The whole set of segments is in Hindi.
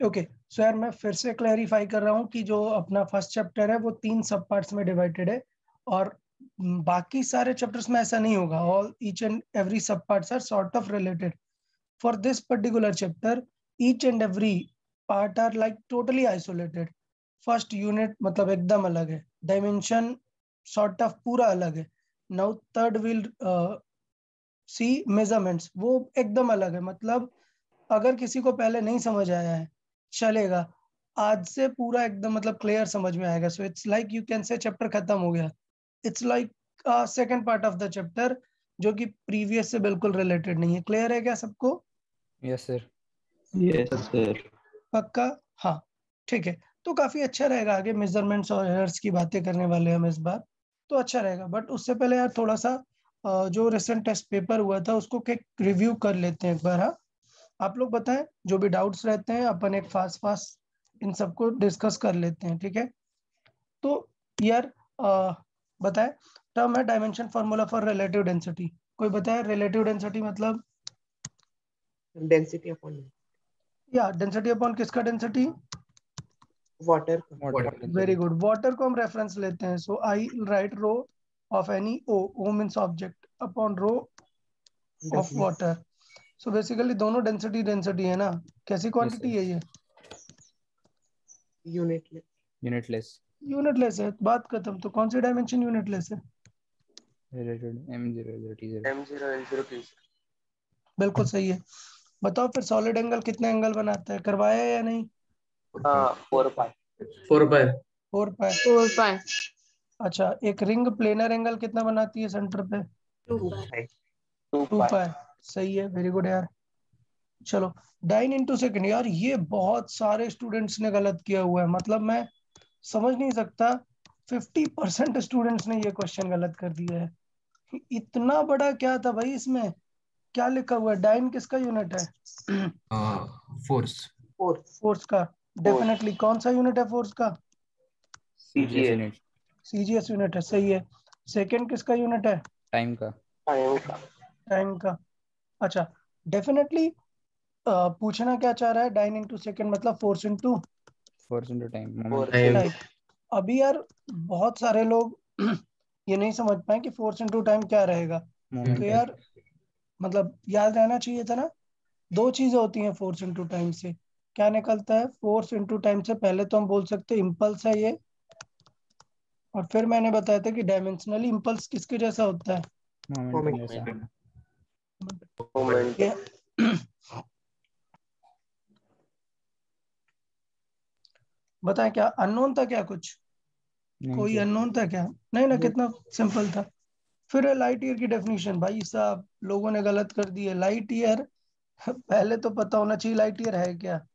ओके सो यार मैं फिर से क्लैरिफाई कर रहा हूँ कि जो अपना फर्स्ट चैप्टर है वो 3 सब पार्ट्स में डिवाइडेड है, और बाकी सारे चैप्टर्स में ऐसा नहीं होगा. ऑल ईच एंड एवरी सब parts are sort of related. For this particular chapter each and every part are like totally isolated. First unit मतलब एकदम अलग है, डायमेंशन सॉर्ट ऑफ पूरा अलग है. Now third will see measurements, वो एकदम अलग है. मतलब अगर किसी को पहले नहीं समझ आया है चलेगा, आज से पूरा एकदम मतलब क्लियर समझ में आएगा. So it's like you can say chapter खत्म हो गया. It's like second part of the chapter जो कि प्रीवियस से बिल्कुल रिलेटेड नहीं है. क्लियर है क्या सबको? Yes sir. Yes sir. पक्का? हाँ ठीक है. तो काफी अच्छा रहेगा. आगे मेजरमेंट्स और एरर्स की बातें करने वाले हैं हम इस बार, तो अच्छा रहेगा. बट उससे पहले यार थोड़ा सा जो रिसेंट टेस्ट पेपर हुआ था उसको रिव्यू कर लेते हैं एक बार. हाँ आप लोग बताएं, जो भी डाउट्स रहते हैं अपन एक फास्ट फास्ट इन सबको डिस्कस कर लेते हैं. ठीक है? तो यार बताएं, टर्म है dimension formula for relative density. कोई बताए रिलेटिव डेंसिटी मतलब? डेंसिटी अपॉन या डेंसिटी अपॉन किसका density? Water. Very good. Water को हम रेफरेंस लेते हैं. So I write rho of any O means object upon rho of water. So basically दोनों डेंसिटी डेंसिटी है ना. कैसी क्वांटिटी है ये? यूनिटलेस. यूनिटलेस है. बात खत्म. तो कौन सी डायमेंशन यूनिटलेस है? Related m0 t0. m0 n0 t0. बिल्कुल सही है. बताओ फिर सॉलिड एंगल कितने एंगल बनाता है? करवाया या नहीं? 4 पाई. 4 पाई. 4 पाई. अच्छा, एक रिंग प्लेनर एंगल कितना बनाती है सेंटर पे? 2 पाई. 2 पाई. सही है. वेरी गुड यार. चलो डाइन इंटू सेकेंड. यार ये बहुत सारे स्टूडेंट्स ने गलत किया हुआ है. मतलब मैं समझ नहीं सकता, 50% स्टूडेंट्स ने ये क्वेश्चन गलत कर दिया है. इतना बड़ा क्या था भाई इसमें? क्या लिखा हुआ है? डाइन किसका यूनिट है? फोर्स. फोर्स का. डेफिनेटली. कौन सा यूनिट है फोर्स का? CGS unit. सीजीएस यूनिट है. सही है. सेकेंड किसका यूनिट है? टाइम का. टाइम का. अच्छा डेफिनेटली. पूछना क्या चाह रहा है? डाइन इंटू सेकेंड मतलब फोर्स इंटू टाइम. टाइम. अभी यार बहुत सारे लोग ये नहीं समझ पाए कि फोर्स इंटू टाइम क्या रहेगा. तो यार मतलब याद रहना चाहिए था ना. 2 चीजें होती हैं फोर्स इंटू टाइम से. क्या निकलता है फोर्स इंटू टाइम से? पहले तो हम बोल सकते हैं इम्पल्स है ये, और फिर मैंने बताया था कि डायमेंशनली इम्पल्स किसके जैसा होता है? ये बताएं क्या अननोन था क्या? कुछ कोई अननोन था क्या? नहीं ना. कितना सिंपल था. फिर है लाइट ईयर की डेफिनेशन. भाई साहब लोगों ने गलत कर दी है. लाइट ईयर पहले तो पता होना चाहिए लाइट ईयर है क्या.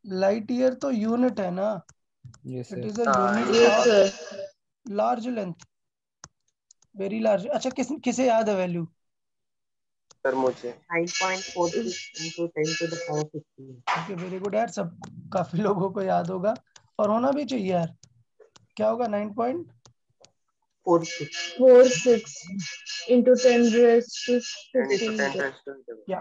लाइट ईयर तो यूनिट है ना. It is a unit of large length. Very large. अच्छा किसे याद है वैल्यू? सर मुझे 9.46 into 10 to the power 15. Okay very good यार. सब काफी लोगों को याद होगा और होना भी चाहिए यार. क्या होगा? 9.46 into 10 raised to 15. या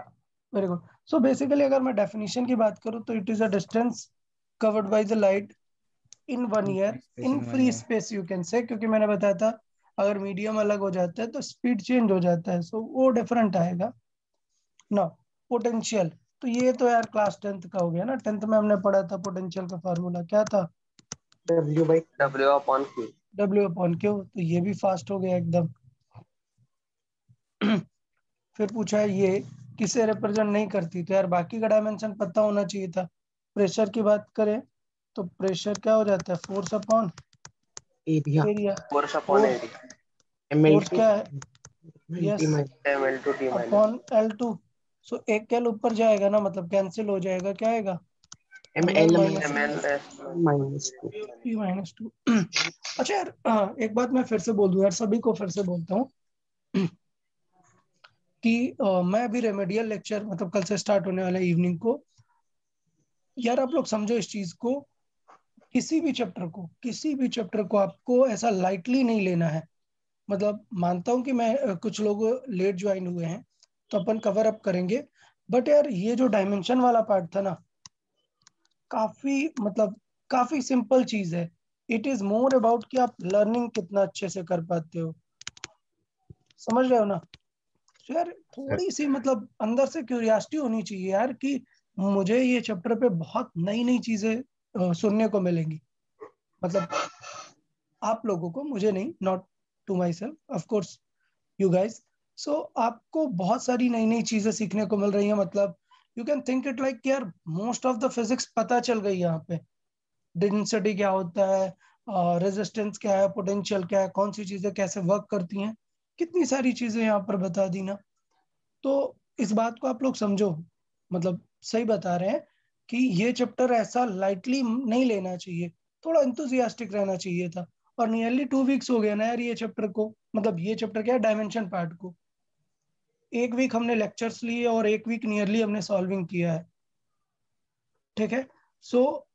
वेरी गुड. सो बेसिकली अगर मैं डेफिनेशन की बात करूं तो it is a distance covered by the light in 1 year in free space you can say. क्योंकि मैंने बताया था अगर मीडियम अलग हो जाता है तो स्पीड चेंज हो जाता है. सो वो डिफरेंट आएगा ना. पोटेंशियल तो ये तो यार क्लास 10th का हो गया ना. 10th में हमने पढ़ा था पोटेंशियल का फार्मूला क्या था? W upon Q. W upon Q. तो ये भी फास्ट हो गया एकदम. फिर पूछा है ये किसे रिप्रेजेंट नहीं करती. तो यार बाकी का डायमेंशन पता होना चाहिए था. प्रेशर की बात करें तो प्रेशर क्या हो जाता है? Force upon area. Force upon area. Force क्या है? Yes ML to T minus. Upon L2. सो एक कैल ऊपर जाएगा ना, मतलब कैंसिल हो जाएगा. क्या आएगा? ML minus minus 2. P minus 2. अच्छा यार एक बात मैं फिर से बोल दूं यार, सभी को फिर से बोलता हूँ कि मैं अभी रेमेडियल लेक्चर मतलब कल से स्टार्ट होने वाला है इवनिंग को. यार आप लोग समझो इस चीज को, किसी भी चैप्टर को आपको ऐसा लाइटली नहीं लेना है. मतलब मानता हूँ कि मैं कुछ लोग लेट ज्वाइन हुए हैं तो अपन कवर अप करेंगे. बट यार ये जो डायमेंशन वाला पार्ट था ना, काफी मतलब काफी सिंपल चीज है। इट इज मोर अबाउट कि आप लर्निंग कितना अच्छे से कर पाते हो, समझ रहे हो ना। तो यार थोड़ी सी मतलब अंदर से क्यूरियोसिटी होनी चाहिए यार कि मुझे ये चैप्टर पे बहुत नई नई चीजें सुनने को मिलेंगी। मतलब आप लोगों को, मुझे नहीं, not to myself of course, you guys. So आपको बहुत सारी नई नई चीजें सीखने को मिल रही है। मतलब you can think it like यार मोस्ट ऑफ द फिजिक्स पता चल गई यहाँ पे। डेंसिटी क्या होता है, रेजिस्टेंस क्या है, पोटेंशियल क्या है, कौन सी चीजें कैसे वर्क करती हैं, कितनी सारी चीजें यहाँ पर बता दी ना। तो इस बात को आप लोग समझो, मतलब सही बता रहे हैं कि ये चैप्टर ऐसा लाइटली नहीं लेना चाहिए, थोड़ा इंथुजियास्टिक रहना चाहिए था। और नियरली 2 वीक्स हो गए ना यार ये चैप्टर को, मतलब ये चैप्टर क्या है, डायमेंशन पार्ट को। 1 वीक हमने लेक्चर्स लिए और 1 वीक नियरली हमने सॉल्विंग किया है, ठीक है। So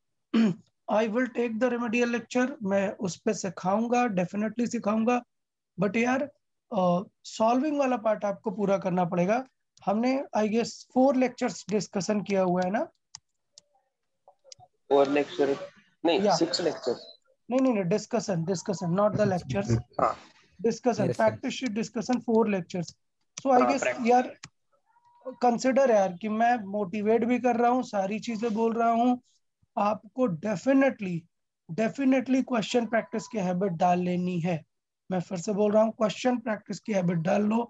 I will take the remedial lecture, मैं उस पर सिखाऊंगा, डेफिनेटली सिखाऊंगा। बट यार सॉल्विंग वाला पार्ट आपको पूरा करना पड़ेगा। हमने आई गेस 4 लेक्चर्स डिस्कशन किया हुआ है ना। 4 लेक्चर नहीं, या 6 लेक्चर। नहीं, discussion discussion not the lectures, हाँ discussion, Yes, sir. Practice sheet discussion, 4 lectures. So I हाँ गेस प्रैक्टिस। यार कंसिडर यार कि मैं मोटिवेट भी कर रहा हूँ, सारी चीजें बोल रहा हूँ। आपको डेफिनेटली डेफिनेटली क्वेश्चन प्रैक्टिस की हैबिट डाल लेनी है। मैं फिर से बोल रहा हूँ, क्वेश्चन प्रैक्टिस की हैबिट डाल लो।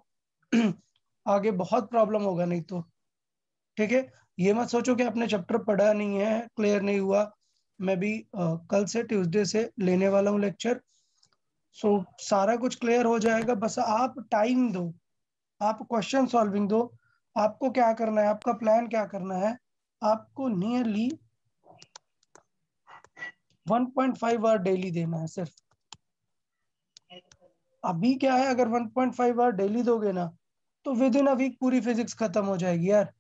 आगे बहुत प्रॉब्लम होगा नहीं तो, ठीक है। ये मत सोचो कि आपने चैप्टर पढ़ा नहीं है, क्लियर नहीं हुआ। मैं भी कल से ट्यूसडे से लेने वाला हूँ लेक्चर। सो सारा कुछ क्लियर हो जाएगा, बस आप टाइम दो, आप क्वेश्चन सॉल्विंग दो। आपको क्या करना है, आपका प्लान क्या करना है, आपको नियरली 1.5 आवर डेली देना है सिर्फ। अभी क्या है, अगर 1.5 आवर डेली दोगे ना तो विद इन अ वीक पूरी फिजिक्स खत्म हो जाएगी यार।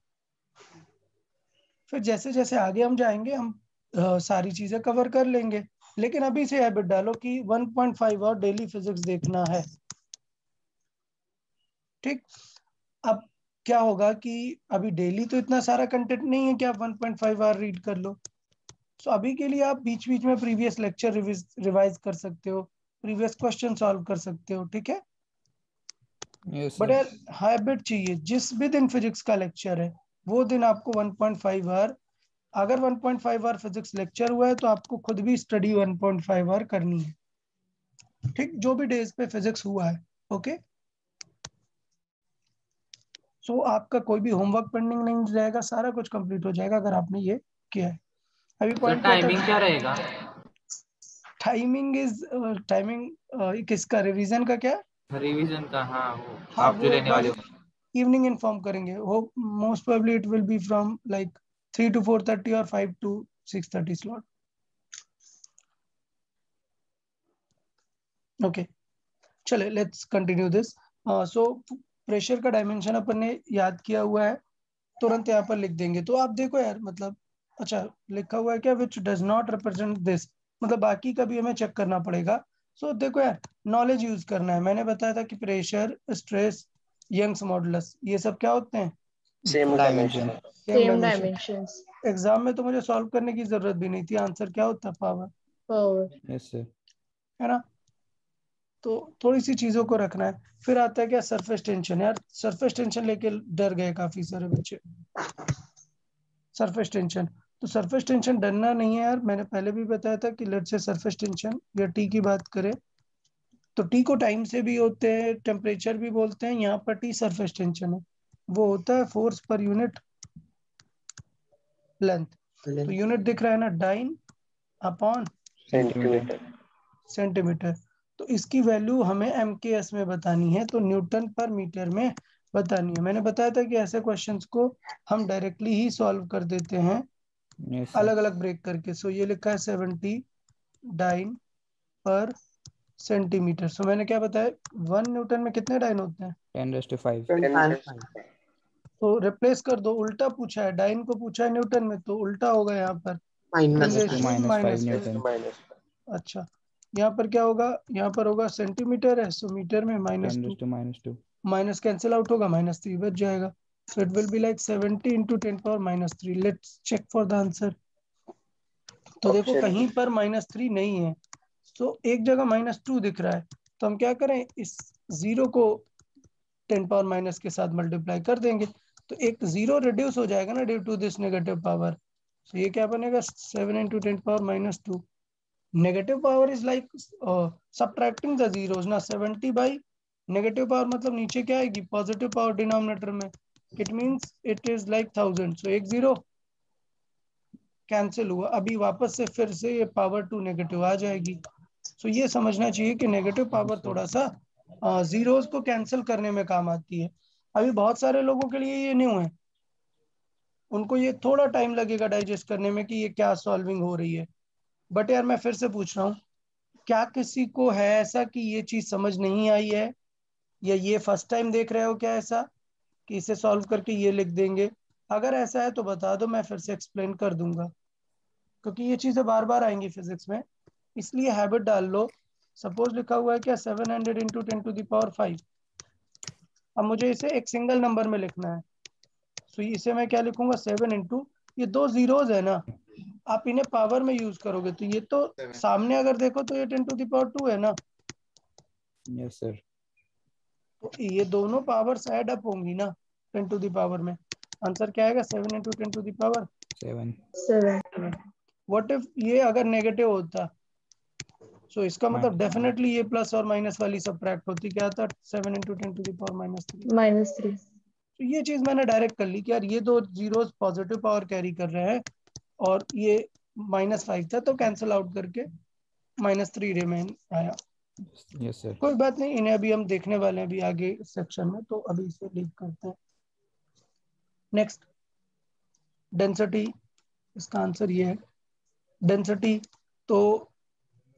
फिर जैसे जैसे आगे हम जाएंगे हम सारी चीजें कवर कर लेंगे। लेकिन अभी से हैबिट डालो कि 1.5 आवर डेली फिजिक्स देखना है, ठीक। अब क्या होगा कि अभी डेली तो इतना सारा कंटेंट नहीं है कि आप 1.5 आवर रीड कर लो। सो अभी के लिए आप बीच बीच में प्रीवियस लेक्चर रिवाइज कर सकते हो, प्रीवियस क्वेश्चन सॉल्व कर सकते हो, ठीक है। Yes, but sir. यार हैबिट चाहिए, जिस भी दिन फिजिक्स का लेक्चर है वो दिन आपको 1.5 आवर, अगर 1.5 आवर फिजिक्स लेक्चर हुआ है तो आपको खुद भी स्टडी 1.5 आवर करनी है, ठीक, जो भी डेज पे फिजिक्स हुआ है, ओके। सो आपका कोई भी होमवर्क पेंडिंग नहीं रहेगा, सारा कुछ कंप्लीट हो जाएगा अगर आपने ये किया है। अभी सर पॉइंट क्या था, टाइमिंग क्या रहेगा? टाइमिंग इज टाइमिंग किसका, रिवीजन का क्या। रिवीजन का, हाँ वो हाँ आप जो वो एक लेने बार वाले हो। इवनिंग इन्फॉर्म करेंगे, वो most probably it will B from like 3 to 4:30 और 5 to 6:30 स्लॉट, ओके। चले let's continue this. So pressure का डायमेंशन अपन ने याद किया हुआ है, तुरंत यहाँ पर लिख देंगे। तो आप देखो यार, मतलब अच्छा लिखा हुआ है क्या, which does not represent this, मतलब बाकी का भी हमें चेक करना पड़ेगा। सो देखो यार, नॉलेज यूज करना है। मैंने बताया था कि प्रेशर, स्ट्रेस, यंग्स मॉडुलस, ये सब क्या होते हैं, same Dimension. Dimension. Same Same dimension. dimensions. Exam में तो मुझे सॉल्व करने की जरूरत भी नहीं थी, आंसर क्या होता है, पावर, Power. Yes, sir. है ना। तो थोड़ी सी चीजों को रखना है। फिर आता है क्या, सरफेस टेंशन। यार सरफेस टेंशन लेके डर गए काफी सारे बच्चे, सरफेस टेंशन। तो सरफेस टेंशन डरना नहीं है यार, मैंने पहले भी बताया था कि लेट्स से सरफेस टेंशन या टी की बात करें तो टी को टाइम से भी होते हैं, टेम्परेचर भी बोलते हैं। यहाँ पर टी सरफेस टेंशन है, वो होता है फोर्स पर यूनिट लेंथ। तो यूनिट दिख रहा है ना, dyne upon Centimeter. Centimetre. Centimetre. तो इसकी वैल्यू हमें MKS में बतानी है, तो न्यूटन पर मीटर में बतानी है। मैंने बताया था कि ऐसे क्वेश्चंस को हम डायरेक्टली ही सॉल्व कर देते हैं, Yes, sir. अलग अलग ब्रेक करके। सो ये लिखा है 70 डाइन पर सेंटीमीटर। सो मैंने क्या बताया, 1 न्यूटन में कितने डाइन होते हैं, 10⁵. 10⁵. तो रिप्लेस कर दो, उल्टा पूछा है, डाइन को पूछा है न्यूटन में, तो उल्टा होगा यहाँ पर 10 10⁻⁵ रेज़ टू -5 -5। Newton. माइनस। अच्छा, यहाँ पर क्या होगा, यहाँ पर होगा सेंटीमीटर है, सो मीटर में -2, 10⁻². माइनस कैंसिल आउट होगा, -3 बच जाएगा। So it will be like 70 × 10⁻³ let's check for the answer. तो देखो Option कहीं D. पर -3 नहीं है, तो एक जगह -2 दिख रहा है, तो हम क्या करें, इस 0 को 10 पावर माइनस के साथ मल्टीप्लाई कर देंगे, तो एक 0 रिड्यूस हो जाएगा ना due to this negative power. तो ये क्या बनेगा, 7 × 10 power -2। Negative power is like subtracting the zeros ना, 70 बाई नेगेटिव पावर मतलब नीचे क्या आएगी, पॉजिटिव पावर डिनोमिनेटर में, it means it is like 1000। So एक 0 कैंसिल हुआ, अभी वापस से फिर से ये पावर 2 नेगेटिव आ जाएगी। सो ये समझना चाहिए कि नेगेटिव पावर थोड़ा सा जीरोस को कैंसिल करने में काम आती है। अभी बहुत सारे लोगों के लिए ये न्यू है, उनको ये थोड़ा टाइम लगेगा डाइजेस्ट करने में कि ये क्या सॉल्विंग हो रही है। बट यार मैं फिर से पूछ रहा हूँ, क्या किसी को है ऐसा कि ये चीज समझ नहीं आई है, या ये फर्स्ट टाइम देख रहे हो क्या ऐसा कि इसे सॉल्व करके ये लिख देंगे? अगर ऐसा है तो बता दो, मैं फिर से एक्सप्लेन कर दूंगा, क्योंकि ये चीजें बार बार आएंगी फिजिक्स में, इसलिए हैबिट डाल लो। सपोज लिखा हुआ है क्या, 700 × 10⁵। अब मुझे इसे एक सिंगल नंबर में लिखना है, सो इसे मैं क्या लिखूंगा, 7 इंटू, ये दो जीरोज है ना, आप इन्हें पावर में यूज करोगे तो ये तो सामने अगर देखो तो ये 10⁻² है ना, यस सर। तो ये दोनों पावर्स ऐड अप होंगी ना 10 टू द पावर में। आंसर क्या आएगा, 7 × 10 to the power 7। 7. What if ये अगर नेगेटिव होता, सो इसका मतलब डेफिनेटली ये प्लस और माइनस वाली सब्ट्रैक्ट होती, क्या था, 7 × 10 टू द पावर -3। -3. तो ये चीज मैंने डायरेक्ट कर ली कि यार ये दो जीरोस पॉजिटिव पावर कैरी कर रहे हैं, और ये -5 था तो कैंसिल आउट करके -3 रिमेन आया। Yes sir. कोई बात नहीं, इन्हें अभी हम देखने वाले हैं अभी आगे सेक्शन में, तो अभी इसे लीव करते हैं। नेक्स्ट, डेंसिटी, इसका आंसर ये है डेंसिटी। तो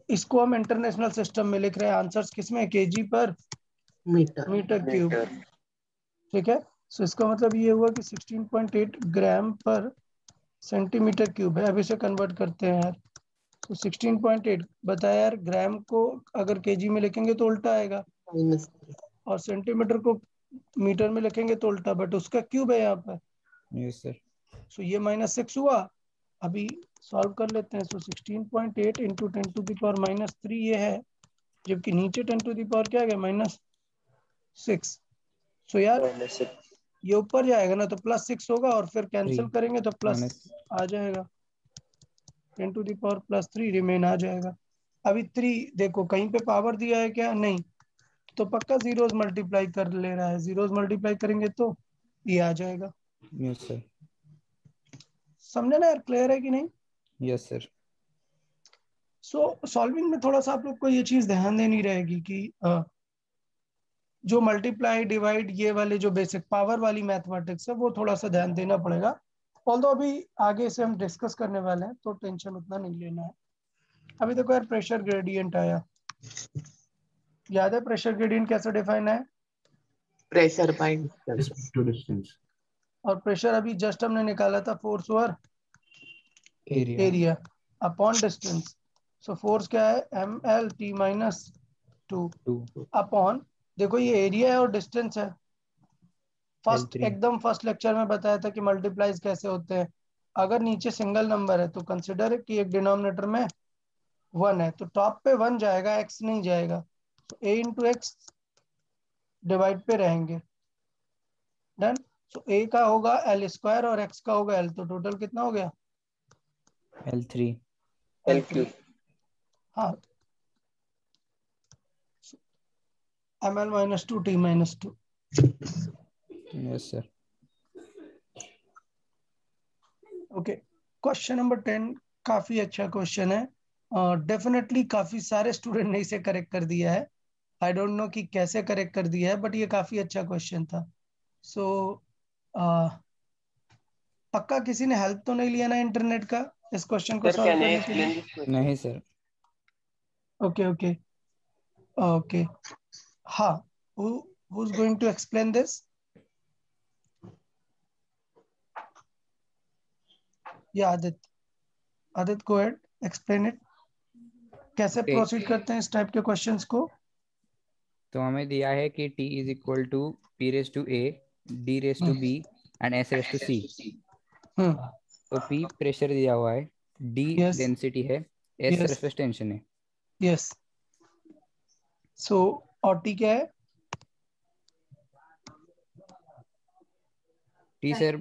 इसको हम इंटरनेशनल सिस्टम में लिख रहे हैं, आंसर्स किसमें, केजी पर मीटर क्यूब, ठीक है। सो इसका मतलब ये हुआ कि 16.8 ग्राम पर सेंटीमीटर क्यूब है। अब इसे कन्वर्ट करते हैं यार, तो 16.8 बताया यार, ग्राम को अगर केजी में लिखेंगे तो उल्टा आएगा, और सेंटीमीटर को मीटर में लिखेंगे तो उल्टा, बट उसका क्यूब है यहाँ पर। Yes sir. सो ये -6 हुआ, अभी सॉल्व कर लेते हैं। सो 16.8 × 10⁻³ ये है, जबकि नीचे 10⁻ क्या गया, -6। सो यार ये ऊपर जाएगा ना तो +6 होगा, और फिर कैंसिल करेंगे तो प्लस आ जाएगा, 10⁻+3 रिमेन आ जाएगा। अभी 3 देखो कहीं पे पावर दिया है क्या, नहीं, तो पक्का जीरोस मल्टीप्लाई कर ले रहा है, जीरोस मल्टीप्लाई करेंगे तो ये आ जाएगा। Yes sir. समझे ना यार, क्लियर है कि नहीं? Yes sir. सो सॉल्विंग में थोड़ा सा आप लोग को ये चीज ध्यान देनी रहेगी कि जो मल्टीप्लाई डिवाइड ये वाले जो बेसिक पावर वाली मैथमेटिक्स है वो थोड़ा सा ध्यान देना पड़ेगा। ऑल्दो अभी आगे से हम डिस्कस करने वाले हैं तो टेंशन उतना नहीं लेना है। अभी देखो यार, प्रेशर ग्रेडियंट आया, याद है प्रेशर ग्रेडियंट कैसे डिफाइन है? Pressure by distance. और प्रेशर अभी जस्ट हमने निकाला था, force over area upon distance. So force क्या है, mL/T-2 अपॉन, देखो ये एरिया है और डिस्टेंस है। फर्स्ट लेक्चर में बताया था कि मल्टीप्लाइज कैसे होते हैं। अगर नीचे सिंगल नंबर है तो कंसिडर कि एक डिनोमिनेटर में 1 है, तो टॉप पे 1 जाएगा, x नहीं जाएगा, तो a × x डिवाइड पे रहेंगे, डन। सो a का होगा L² और x का होगा L, तो टोटल कितना हो गया, L3। L3। हाँ, mL-2 T-2। Yes sir. Okay, question number 10 काफी अच्छा क्वेश्चन है, डेफिनेटली काफी सारे स्टूडेंट ने इसे करेक्ट कर दिया है। आई डोंट नो कि कैसे करेक्ट कर दिया है, बट ये काफी अच्छा क्वेश्चन था। सो पक्का किसी ने हेल्प तो नहीं लिया ना इंटरनेट का इस क्वेश्चन को सॉल्व करने के लिए? नहीं सर। ओके ओके ओके, हाँ, who's going to explain this? या Aditya go ahead, explain it. कैसे प्रोसीड करते हैं इस टाइप के क्वेश्चंस को? तो हमें दिया है कि T = P⁴A, D⁴B and S⁴C। तो P प्रेशर दिया हुआ है, D Yes. डेंसिटी है, S Yes. सरफेस टेंशन है। यस। सो और टी क्या है? T सर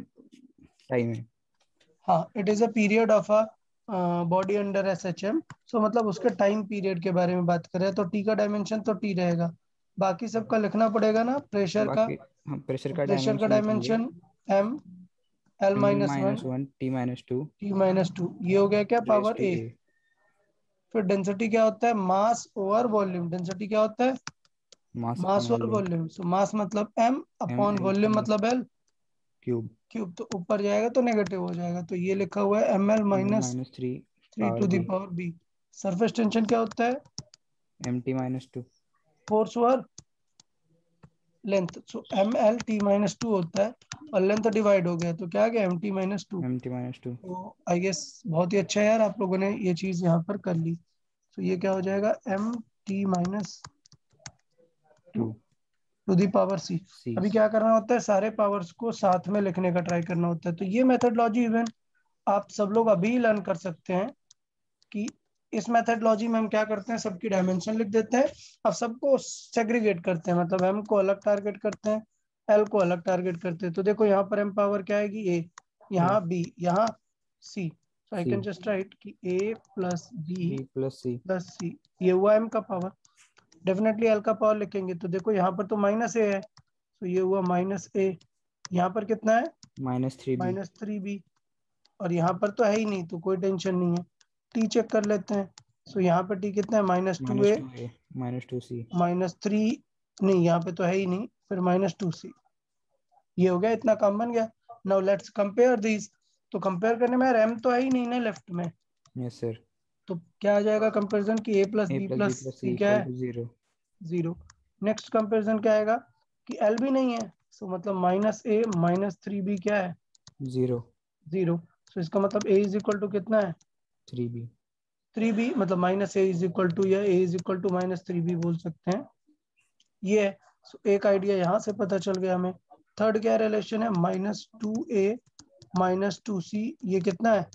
टाइम है। हाँ, it is a period of a body under SHM। सो मतलब उसके टाइम पीरियड के बारे में बात कर रहे हैं, तो टी का डायमेंशन तो टी रहेगा। बाकी सबका लिखना पड़ेगा ना। प्रेशर का, बाकी हम प्रेशर का प्रेशर का डायमेंशन लिखेंगे, dimension M, L -1, M-1, T-2 T-2। ये हो गया क्या? raised power to A। A। फिर डेंसिटी क्या होता है? मास ओवर वॉल्यूम। डेंसिटी क्या होता है? Mass upon mass over volume, volume. So mass मतलब M अपॉन ML वॉल्यूम मतलब L क्यूब, क्यूब। तो ऊपर जाएगा तो नेगेटिव हो जाएगा, तो ये लिखा हुआ है ML minus -3 3 power to the B, power B। Surface tension क्या होता है? MT-2 force over length. So ML T-2 होता है, और लेंथ डिवाइड हो गया तो क्या आ गया? MT-2। MT-2 तो आई गेस बहुत ही अच्छा है यार, आप लोगों ने ये चीज यहाँ पर कर ली। तो ये क्या हो जाएगा? MT-2 2 to the power C। C। अभी क्या करना होता है? सारे पावर्स को साथ में लिखने का ट्राई करना होता है। तो ये मेथडलॉजी इवन आप सब लोग अभी लर्न कर सकते हैं कि इस मेथडलॉजी में हम क्या करते हैं, सबकी डायमेंशन लिख देते हैं। अब सबको सेग्रीगेट करते हैं, मतलब M को अलग टारगेट करते हैं, L को अलग टारगेट करते हैं। तो देखो यहाँ पर M पावर क्या आएगी? A, यहाँ B, यहाँ C। So I can C just right कि A plus B B plus C plus C। ये हुआ M का पावर। डेफिनेटली L का पावर लिखेंगे तो देखो यहाँ पर तो माइनस A है, तो ये हुआ -A। यहाँ पर कितना है? -3B -3B। और यहाँ पर तो है ही नहीं, तो कोई टेंशन नहीं है। टी चेक कर लेते हैं। सो यहाँ पर टी कितना है? -2A -2A -2C -3, नहीं यहाँ पे तो है ही नहीं, फिर -2C। ये हो गया, इतना काम बन गया। Now let's compare this. तो कंपेयर करने में M तो है ही नहीं ना लेफ्ट में, यस सर। तो क्या आ जाएगा कंपेरिजन की A plus A B plus B plus plus C C क्या equal है? to 0। 0। नेक्स्ट कंपेरिजन क्या आएगा कि L भी नहीं है, सो मतलब -A -3B क्या है? 0 0। सो इसका मतलब A इज इक्वल टू कितना है? 3B 3B। मतलब -A इज इक्वल टू, या A is equal to -3B बोल सकते हैं। ये है। सो एक आइडिया यहाँ से पता चल गया हमें। थर्ड क्या रिलेशन है? -2A -2C। ये कितना है?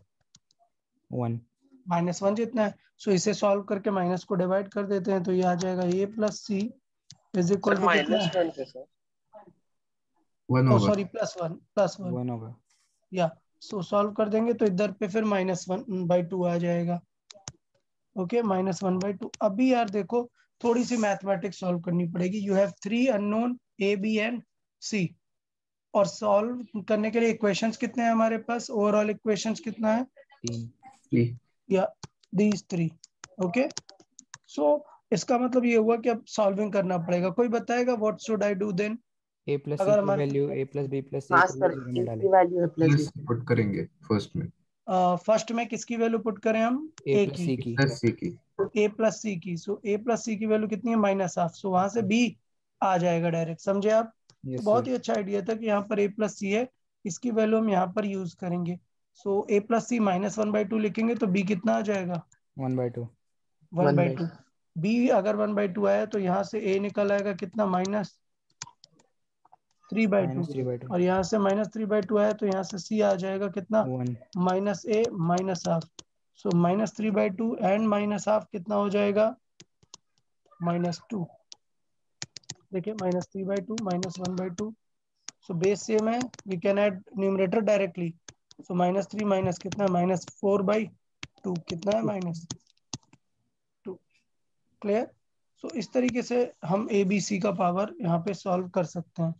1 -1 जितना है। सो इसे सॉल्व करके माइनस को डिवाइड कर देते हैं, तो ये आ जाएगा A plus C is equal sir to कितना है? -1 से सर 1 ओ होगा। सॉरी, +1 1 होगा। या। सो सॉल्व कर देंगे तो इधर पे फिर -1/2 आ जाएगा। ओके, -1/2। अभी यार देखो, थोड़ी सी मैथमेटिक्स सॉल्व करनी पड़ेगी। You have 3 unknown A, B and C, और सॉल्व करने के लिए इक्वेशंस कितने हैं हमारे पास? ओवरऑल इक्वेशंस कितना है? 3 या दीज 3। ओके, सो इसका मतलब ये हुआ कि अब सॉल्विंग करना पड़ेगा। कोई बताएगा what should I do then? A plus C अगर की हमारे value A plus B plus C हाँ equal to सर 0 ए में डालें। की वैल्यू है प्लस प्लस पुट करेंगे फर्स्ट में। फर्स्ट में किसकी वैल्यू पुट करें हम? A A plus की। C की। प्लस सी की। A प्लस सी की। सो A प्लस सी की वैल्यू कितनी है? -1/2। सो वहां से B आ जाएगा डायरेक्ट, समझे आप? तो यस बहुत सर। ही अच्छा आइडिया था कि यहाँ पर A प्लस सी है, इसकी वैल्यू हम यहाँ पर यूज करेंगे। सो A प्लस सी -1/2 लिखेंगे तो B कितना आ जाएगा? 1/2 1/2। B अगर 1/2 आया तो यहाँ से A निकल आएगा कितना? -3/2। -3/2 और यहाँ से -3/2 आया तो यहाँ से C आ जाएगा कितना? 1 -A -1/2। सो -3/2 एंड -1/2 कितना हो जाएगा? -2। देखिए, -3/2 -1/2। सो बेस सेम है, we can add numerator directly. So -3 minus कितना? -4/2 कितना है? -2। क्लियर? सो इस तरीके से हम ABC का पावर यहाँ पे सॉल्व कर सकते हैं।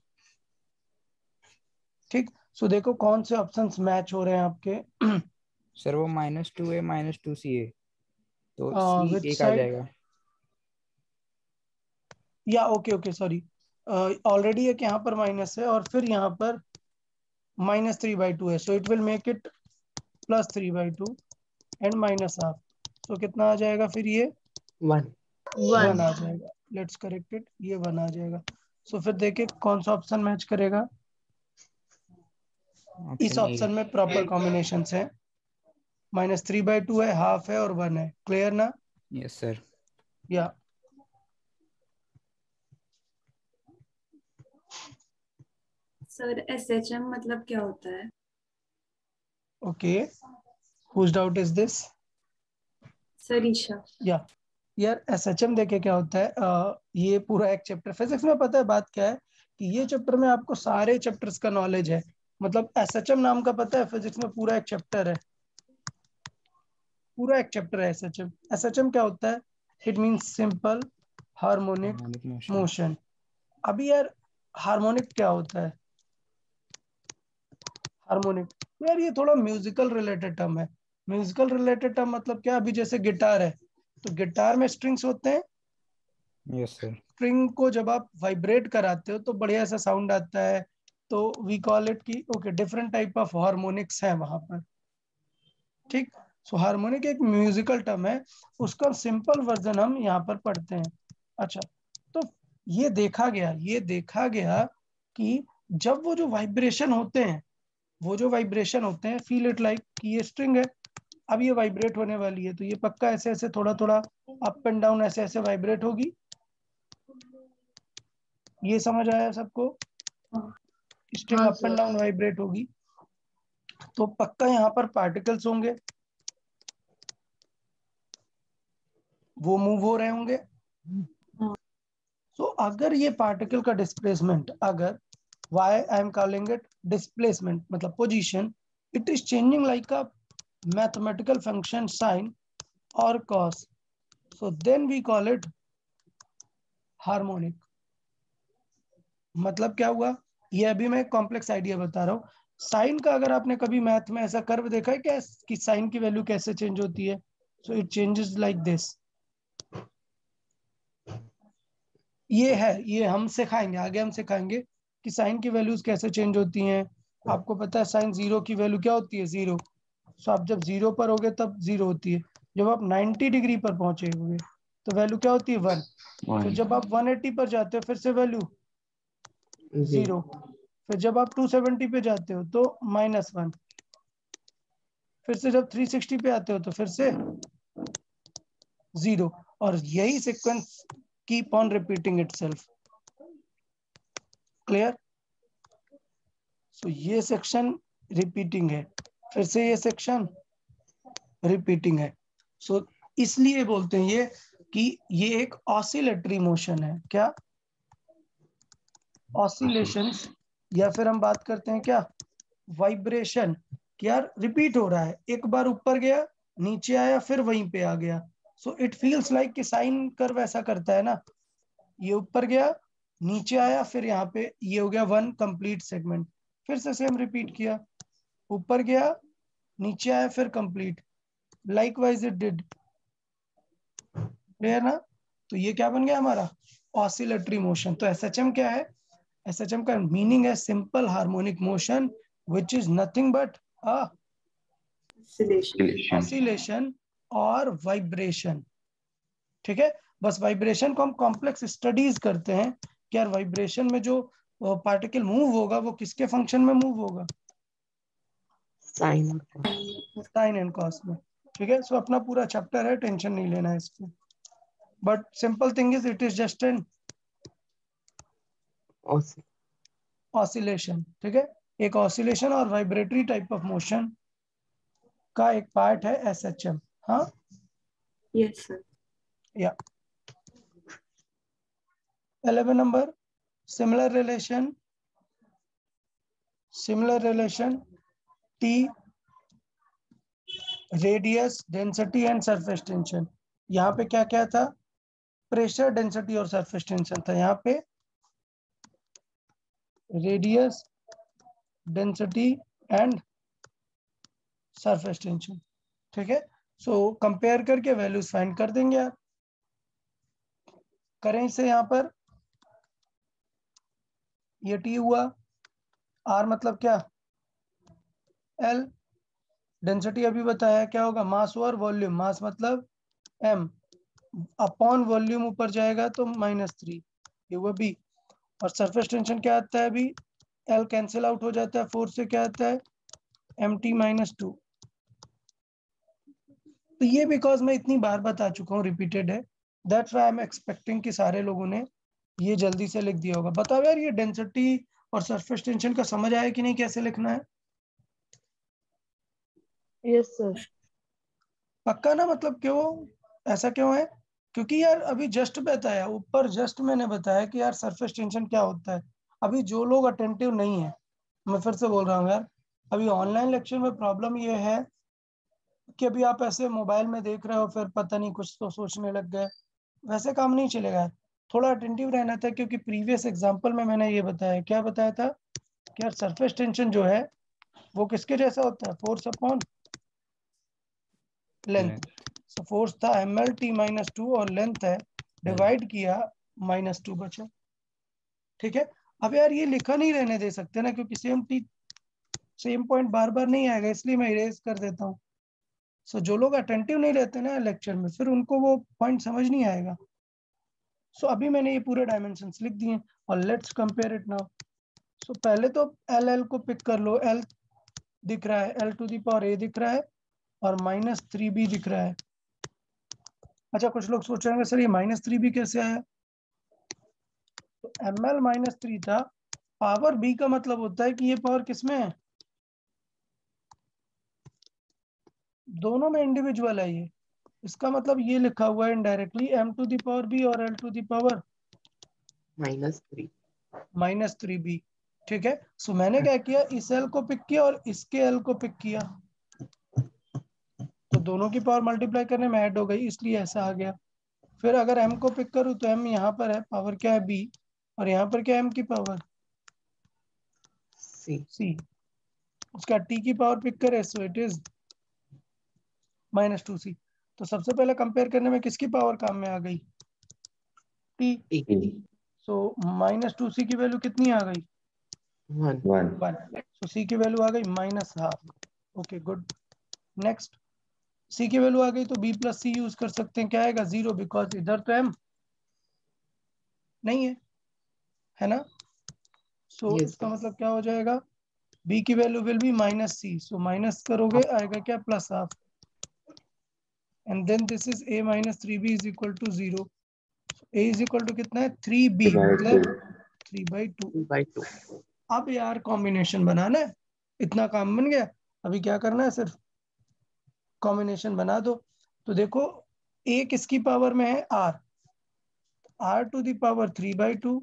ठीक। सो देखो कौन से ऑप्शंस मैच हो रहे हैं आपके। सर वो -2A -2C है, तो C विच एक आ साइड? जाएगा। या ओके ओके सॉरी, ऑलरेडी एक यहाँ पर माइनस है और फिर यहाँ पर -3/2 है, सो it will make it +3/2 and -1/2। सो कितना आ जाएगा फिर? ये 1 1 1 आ जाएगा। लेट्स करेक्ट इट, ये 1 आ जाएगा। सो फिर देखिए कौन सा ऑप्शन मैच करेगा। इस ऑप्शन ए। ऑप्शन में प्रॉपर कॉम्बिनेशन है। -3/2 है, हाफ है और 1 है। क्लियर ना? Yes sir. या सर SHM मतलब क्या होता है? Okay, Whose doubt is this? सरीशा। यार SHM देखे क्या होता है, ये पूरा एक चैप्टर फिजिक्स में, पता है बात क्या है कि ये चैप्टर में आपको सारे चैप्टर्स का नॉलेज है। मतलब SHM नाम का पता है, फिजिक्स में पूरा एक चैप्टर है, पूरा एक चैप्टर है SHM। SHM क्या होता है? It means simple harmonic motion. अभी यार हार्मोनिक क्या होता है? हार्मोनिक यार ये थोड़ा म्यूजिकल रिलेटेड टर्म है। म्यूजिकल रिलेटेड टर्म मतलब क्या? अभी जैसे गिटार है, तो गिटार में स्ट्रिंग्स होते हैं। Yes sir. स्ट्रिंग को जब आप वाइब्रेट कराते हो तो बढ़िया सा साउंड आता है, तो वी कॉल इट की okay different type of harmonics है वहां पर। ठीक, सो हार्मोनिक एक म्यूजिकल टर्म है, उसका सिंपल वर्जन हम यहाँ पर पढ़ते हैं। अच्छा, तो ये देखा गया कि जब वो जो वाइब्रेशन होते हैं, फील इट लाइक कि ये स्ट्रिंग है, अब ये वाइब्रेट होने वाली है, तो ये पक्का ऐसे ऐसे थोड़ा थोड़ा अप एंड डाउन ऐसे ऐसे वाइब्रेट होगी। ये समझ आया सबको? String up and down vibrate होगी, तो पक्का यहाँ पर पार्टिकल्स होंगे, वो मूव हो रहे होंगे। तो अगर ये पार्टिकल का डिस्प्लेसमेंट, अगर why I am calling it displacement मतलब position, it is changing like a mathematical function sin or cos, so then we call it harmonic। मतलब क्या हुआ, ये अभी मैं कॉम्प्लेक्स आइडिया बता रहा हूँ। साइन का अगर आपने कभी मैथ में ऐसा कर्व देखा है क्या कि साइन की वैल्यू कैसे चेंज होती है? So it changes like this. ये है, ये हम सिखाएंगे, आगे हम सिखाएंगे कि साइन की वैल्यूज कैसे चेंज होती हैं। आपको पता है साइन जीरो की वैल्यू क्या होती है? जीरो। सो आप जब जीरो पर होगे तब जीरो होती है, जब आप 90 डिग्री पर पहुंचे हुए तो वैल्यू क्या होती है? 1। फिर जब आप 180 पर जाते हो फिर से वैल्यू 0। फिर जब आप 270 पे जाते हो तो -1। फिर से जब 360 पे आते हो तो फिर से 0। और यही sequence keep on repeating itself. Clear? So ये सेक्शन रिपीटिंग है, फिर से ये सेक्शन रिपीटिंग है। सो इसलिए बोलते हैं ये कि ये एक ऑसिलेटरी मोशन है। क्या? ऑसिलेशंस, या फिर हम बात करते हैं क्या? वाइब्रेशन। यार रिपीट हो रहा है, एक बार ऊपर गया, नीचे आया, फिर वहीं पे आ गया। सो इट फील्स लाइक कि साइन कर्व ऐसा करता है ना, ये ऊपर गया, नीचे आया, फिर यहाँ पे ये हो गया 1 कंप्लीट सेगमेंट। फिर से सेम रिपीट किया, ऊपर गया, नीचे आया, फिर complete. Likewise it did. Clear ना? तो ये क्या बन गया हमारा? Oscillatory motion. तो एसएचएम क्या है? एसएचएम का मीनिंग है simple harmonic motion which is nothing but a oscillation और वाइब्रेशन। ठीक है, बस वाइब्रेशन को हम कॉम्प्लेक्स स्टडीज करते हैं कि यार वाइब्रेशन में जो पार्टिकल मूव होगा वो किसके फंक्शन में मूव होगा? साइन एंड कॉस में। ठीक है, सो अपना पूरा चैप्टर है, टेंशन नहीं लेना है इसको, but simple thing is it is just an oscillation. ठीक है, एक ऑसिलेशन और वाइब्रेटरी टाइप ऑफ मोशन का एक पार्ट है एसएचएम। हाँ, यस सर। या 11 number, similar relation T, radius, density and surface tension. यहाँ पे क्या क्या था? प्रेशर, डेंसिटी और सरफेस टेंशन था। यहाँ पे radius, density and surface tension. ठीक है, सो कंपेयर करके वैल्यूज फाइंड कर देंगे यार। करें इसे, यहाँ पर ये T हुआ, R मतलब क्या? L, डेंसिटी अभी बताया क्या होगा? मास और वॉल्यूम। मास मतलब M अपॉन वॉल्यूम, ऊपर जाएगा तो -3, ये हुआ B। और सरफेस टेंशन क्या आता है? अभी L कैंसिल आउट हो जाता है, 4 से क्या आता है? MT -2। तो ये बिकॉज मैं इतनी बार बता चुका हूँ, रिपीटेड है, that's why I am expecting कि सारे लोगों ने ये जल्दी से लिख दिया होगा। बताओ यार ये डेंसिटी और सरफेस टेंशन का समझ आया कि नहीं, कैसे लिखना है? Yes sir. पक्का ना, मतलब क्यों, ऐसा क्यों है? क्योंकि यार अभी जस्ट बताया, ऊपर जस्ट मैंने बताया कि यार सरफेस टेंशन क्या होता है। अभी जो लोग अटेंटिव नहीं है, मैं फिर से बोल रहा हूँ यार, अभी ऑनलाइन लेक्चर में प्रॉब्लम ये है कि अभी आप ऐसे मोबाइल में देख रहे हो, फिर पता नहीं कुछ तो सोचने लग गए, वैसे काम नहीं चलेगा। थोड़ा अटेंटिव रहना था, क्योंकि प्रीवियस एग्जाम्पल में मैंने ये बताया, क्या बताया था कि यार सरफेस टेंशन जो है वो किसके जैसा होता है, force upon length. So force था ml/t-2 और लेंथ है, डिवाइड किया -2 बचा। ठीक है, अब यार ये लिखा नहीं रहने दे सकते ना, क्योंकि सेम पॉइंट बार बार नहीं आएगा, इसलिए मैं इरेज कर देता हूँ। सो जो लोग अटेंटिव नहीं रहते ना लेक्चर में, फिर उनको वो पॉइंट समझ नहीं आएगा। सो अभी मैंने ये पूरे डायमेंशंस लिख दिए, और लेट्स कंपेयर इट नाउ। सो पहले तो एल को पिक कर लो। एल दिख रहा है, l⁴ दिख रहा है, और -3b दिख रहा है। अच्छा, कुछ लोग सोच रहे हैं सर ये -3b कैसे आया? तो ml-3 था, पावर b का मतलब होता है कि ये पावर किसमें है, दोनों में इंडिविजुअल है ये। इसका मतलब ये लिखा हुआ है इनडायरेक्टली m⁴ और l⁻³ -3b। ठीक है, सो मैंने क्या किया, इस l को पिक किया और इसके l को पिक किया, तो दोनों की पावर मल्टीप्लाई करने में ऐड हो गई, इसलिए ऐसा आ गया। फिर अगर m को पिक करूं तो m यहाँ पर है, पावर क्या है b, और यहाँ पर क्या है m की पावर c। उसका t की पावर पिक करे, सो इट इज -2c। तो सबसे पहले कंपेयर करने में किसकी पावर काम में आ गई, t। सो -2c की वैल्यू कितनी आ गई, 1। सो c की वैल्यू आ गई -12। Okay good. नेक्स्ट, c की वैल्यू आ गई तो b + c यूज कर सकते हैं, क्या आएगा 0, बिकॉज इधर तो m नहीं है ना। सो इसका मतलब क्या हो जाएगा, b की value will be -c। So minus करोगे आएगा क्या, +12। And then this is a - 3b = 0। a = कितना है, 3b, मतलब 3/2। अब यार कॉम्बिनेशन बनाना है, इतना काम बन गया। अभी क्या करना है, सिर्फ कॉम्बिनेशन बना दो। तो देखो, a किसकी पावर में है, r⁴ 3/2,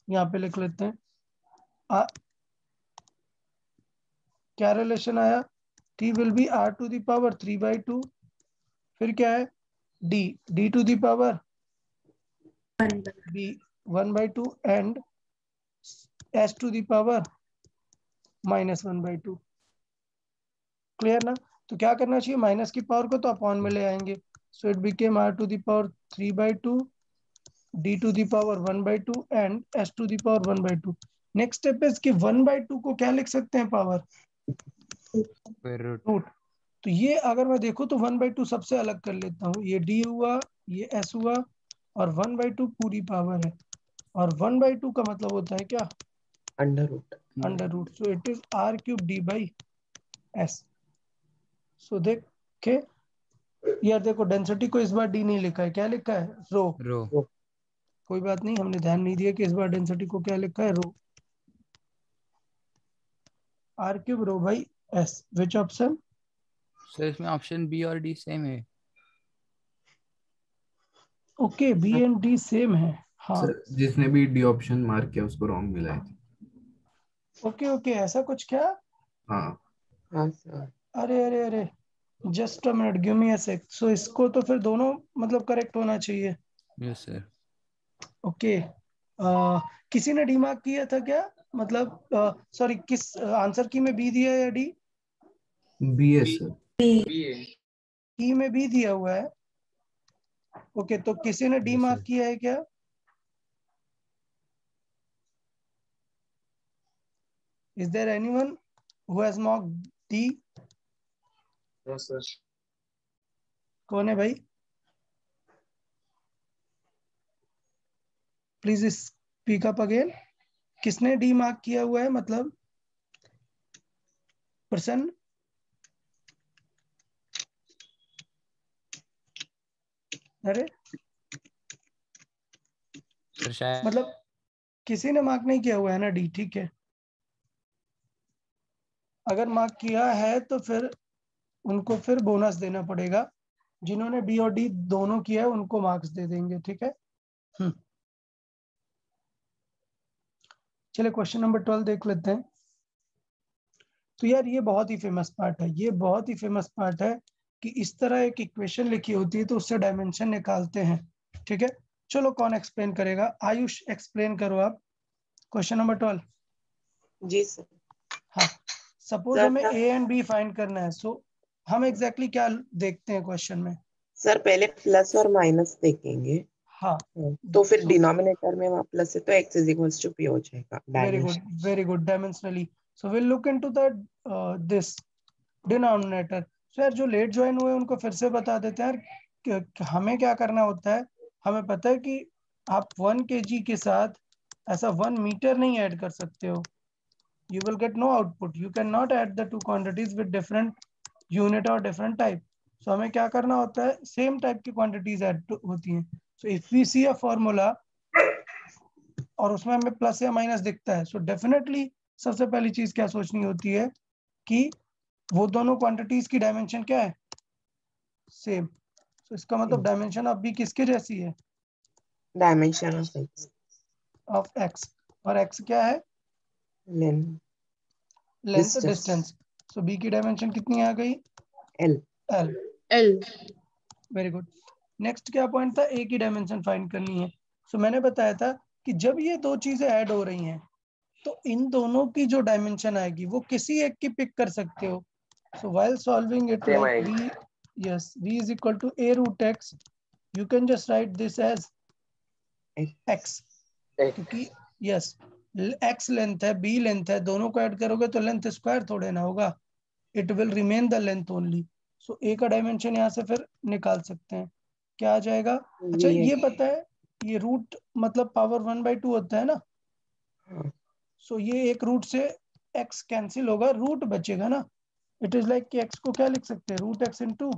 यहाँ पे लिख लेते हैं। क्या रिलेशन आया, t विल बी r⁴ 3/2। फिर क्या है, d⁴ b 1/2 and s⁴ -1/2। Clear ना। तो क्या करना चाहिए, माइनस की पावर को तो अपॉन में ले आएंगे। So it became r⁴ 3/2, d⁴ 1/2 and s⁴ 1/2। Next step है इसकी 1/2 को क्या लिख सकते हैं, पावर रूट। तो ये अगर मैं देखूं तो 1/2 सबसे अलग कर लेता हूँ, ये d हुआ, ये s हुआ, और 1/2 पूरी पावर है, और 1/2 का मतलब होता है क्या, under root. So it is r³ d/s। सो देखे यार, देखो डेंसिटी को इस बार डी नहीं लिखा है, क्या लिखा है, रो। कोई बात नहीं, हमने ध्यान नहीं दिया कि इस बार डेंसिटी को क्या लिखा है, rho. r³ ρ/s, which option, sir इसमें ऑप्शन बी और डी सेम है। Okay, B and D same है, हाँ। सर जिसने भी डी ऑप्शन मार्क किया उसको रॉन्ग मिला है। ओके, ऐसा कुछ क्या, हाँ अरे अरे अरे, just a minute, give me a sec. So इसको तो फिर दोनों मतलब करेक्ट होना चाहिए। Yes sir. ओके, किसी ने डी मार्क किया था क्या, मतलब सॉरी, किस आंसर की में बी दिया या डी, बी एस सर। ई में बी दिया हुआ है। ओके, तो किसी ने डी Yes, मार्क sir. किया है क्या, is there anyone who has marked D? कौन है भाई, प्लीज स्पीक अप अगेन। किसने डी मार्क किया हुआ है, मतलब प्रसन्न, अरे सर शायद मतलब किसी ने मार्क नहीं किया हुआ है ना डी, ठीक है। अगर मार्क किया है तो फिर उनको फिर बोनस देना पड़ेगा। जिन्होंने बी और डी दोनों किया है उनको मार्क्स दे देंगे, ठीक है। चलिए क्वेश्चन नंबर 12 देख लेते हैं। तो यार ये बहुत ही फेमस पार्ट है, ये बहुत ही फेमस पार्ट है कि इस तरह एक इक्वेशन लिखी होती है तो उससे डायमेंशन निकालते हैं, ठीक है। चलो कौन एक्सप्लेन करेगा? आयुष एक्सप्लेन करो आप क्वेश्चन नंबर 12। जी सर। हाँ, सपोज सर, हमें ए एंड बी फाइंड करना है, सो हम एग्जैक्टली क्या देखते हैं क्वेश्चन में? सर पहले प्लस और माइनस देखेंगे। हाँ, तो फिर डिनोमिनेटर में वहाँ प्लस है तो x is equals to p हो जाएगा। Very good dimensionally. So will look into the this denominator. So यार जो लेट ज्वाइन हुए उनको फिर से बता देते हैं यार कि हमें क्या करना होता है। हमें पता है कि आप 1 kg के साथ ऐसा 1 मीटर नहीं ऐड कर सकते हो, you will get no output. You cannot add the two quantities with different unit or different type. So हमें क्या करना होता है, सेम टाइप की क्वांटिटीज ऐड होती हैं। So if we see a formula और उसमें हमें प्लस या माइनस दिखता है, सो डेफिनेटली सबसे पहली चीज क्या सोचनी होती है कि वो दोनों क्वांटिटीज की डायमेंशन क्या है, सेम। सो इसका मतलब डायमेंशन ऑफ बी किसके जैसी है? Dimension of x of X. और एक्स क्या है? Length distance. सो बी की डायमेंशन कितनी आ गई? l L. L. Very good. Next क्या पॉइंट था? ए की डायमेंशन फाइंड करनी है। सो मैंने बताया था कि जब ये दो चीजें ऐड हो रही हैं तो इन दोनों की जो डायमेंशन आएगी वो किसी एक की पिक कर सकते हो। सो while solving it like v, yes, v is equal to a root x, you can just write this as x, क्योंकि yes, x लेंथ है, b लेंथ है, दोनों को ऐड करोगे तो लेंथ स्क्वायर थोड़े ना होगा, it will remain the length only. So A का डायमेंशन यहाँ से फिर निकाल सकते हैं, क्या आ जाएगा? अच्छा ये पता है, ये रूट मतलब पावर 1/2 होता है ना। सो ये एक रूट से x कैंसिल होगा, रूट बचेगा ना। इट इज लाइक कि x को क्या लिख सकते हैं, root x into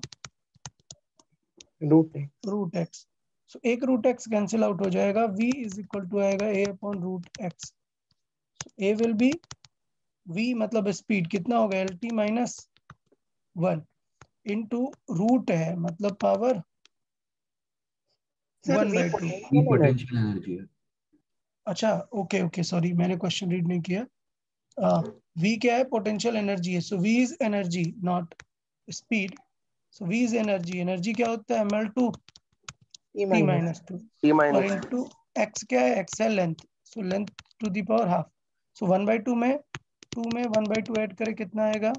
root x। So एक रूट x कैंसिल आउट हो जाएगा, v इज इक्वल टू आएगा a upon root x। a will be v मतलब स्पीड कितना होगा, lt माइनस 1 इंटू रूट है मतलब पावर 1/2। ई पोटेंशियल एनर्जी है। अच्छा ओके ओके सॉरी, मैंने क्वेश्चन रीड नहीं किया। v क्या है? पोटेंशियल एनर्जी है। सो v is energy not speed. So v is energy, energy क्या होता है? ml2 t minus 2 और इनटू x क्या है? x है length, so length to the power half. So 1/2 में 2 में 1/2 ऐड करें कितना आएगा?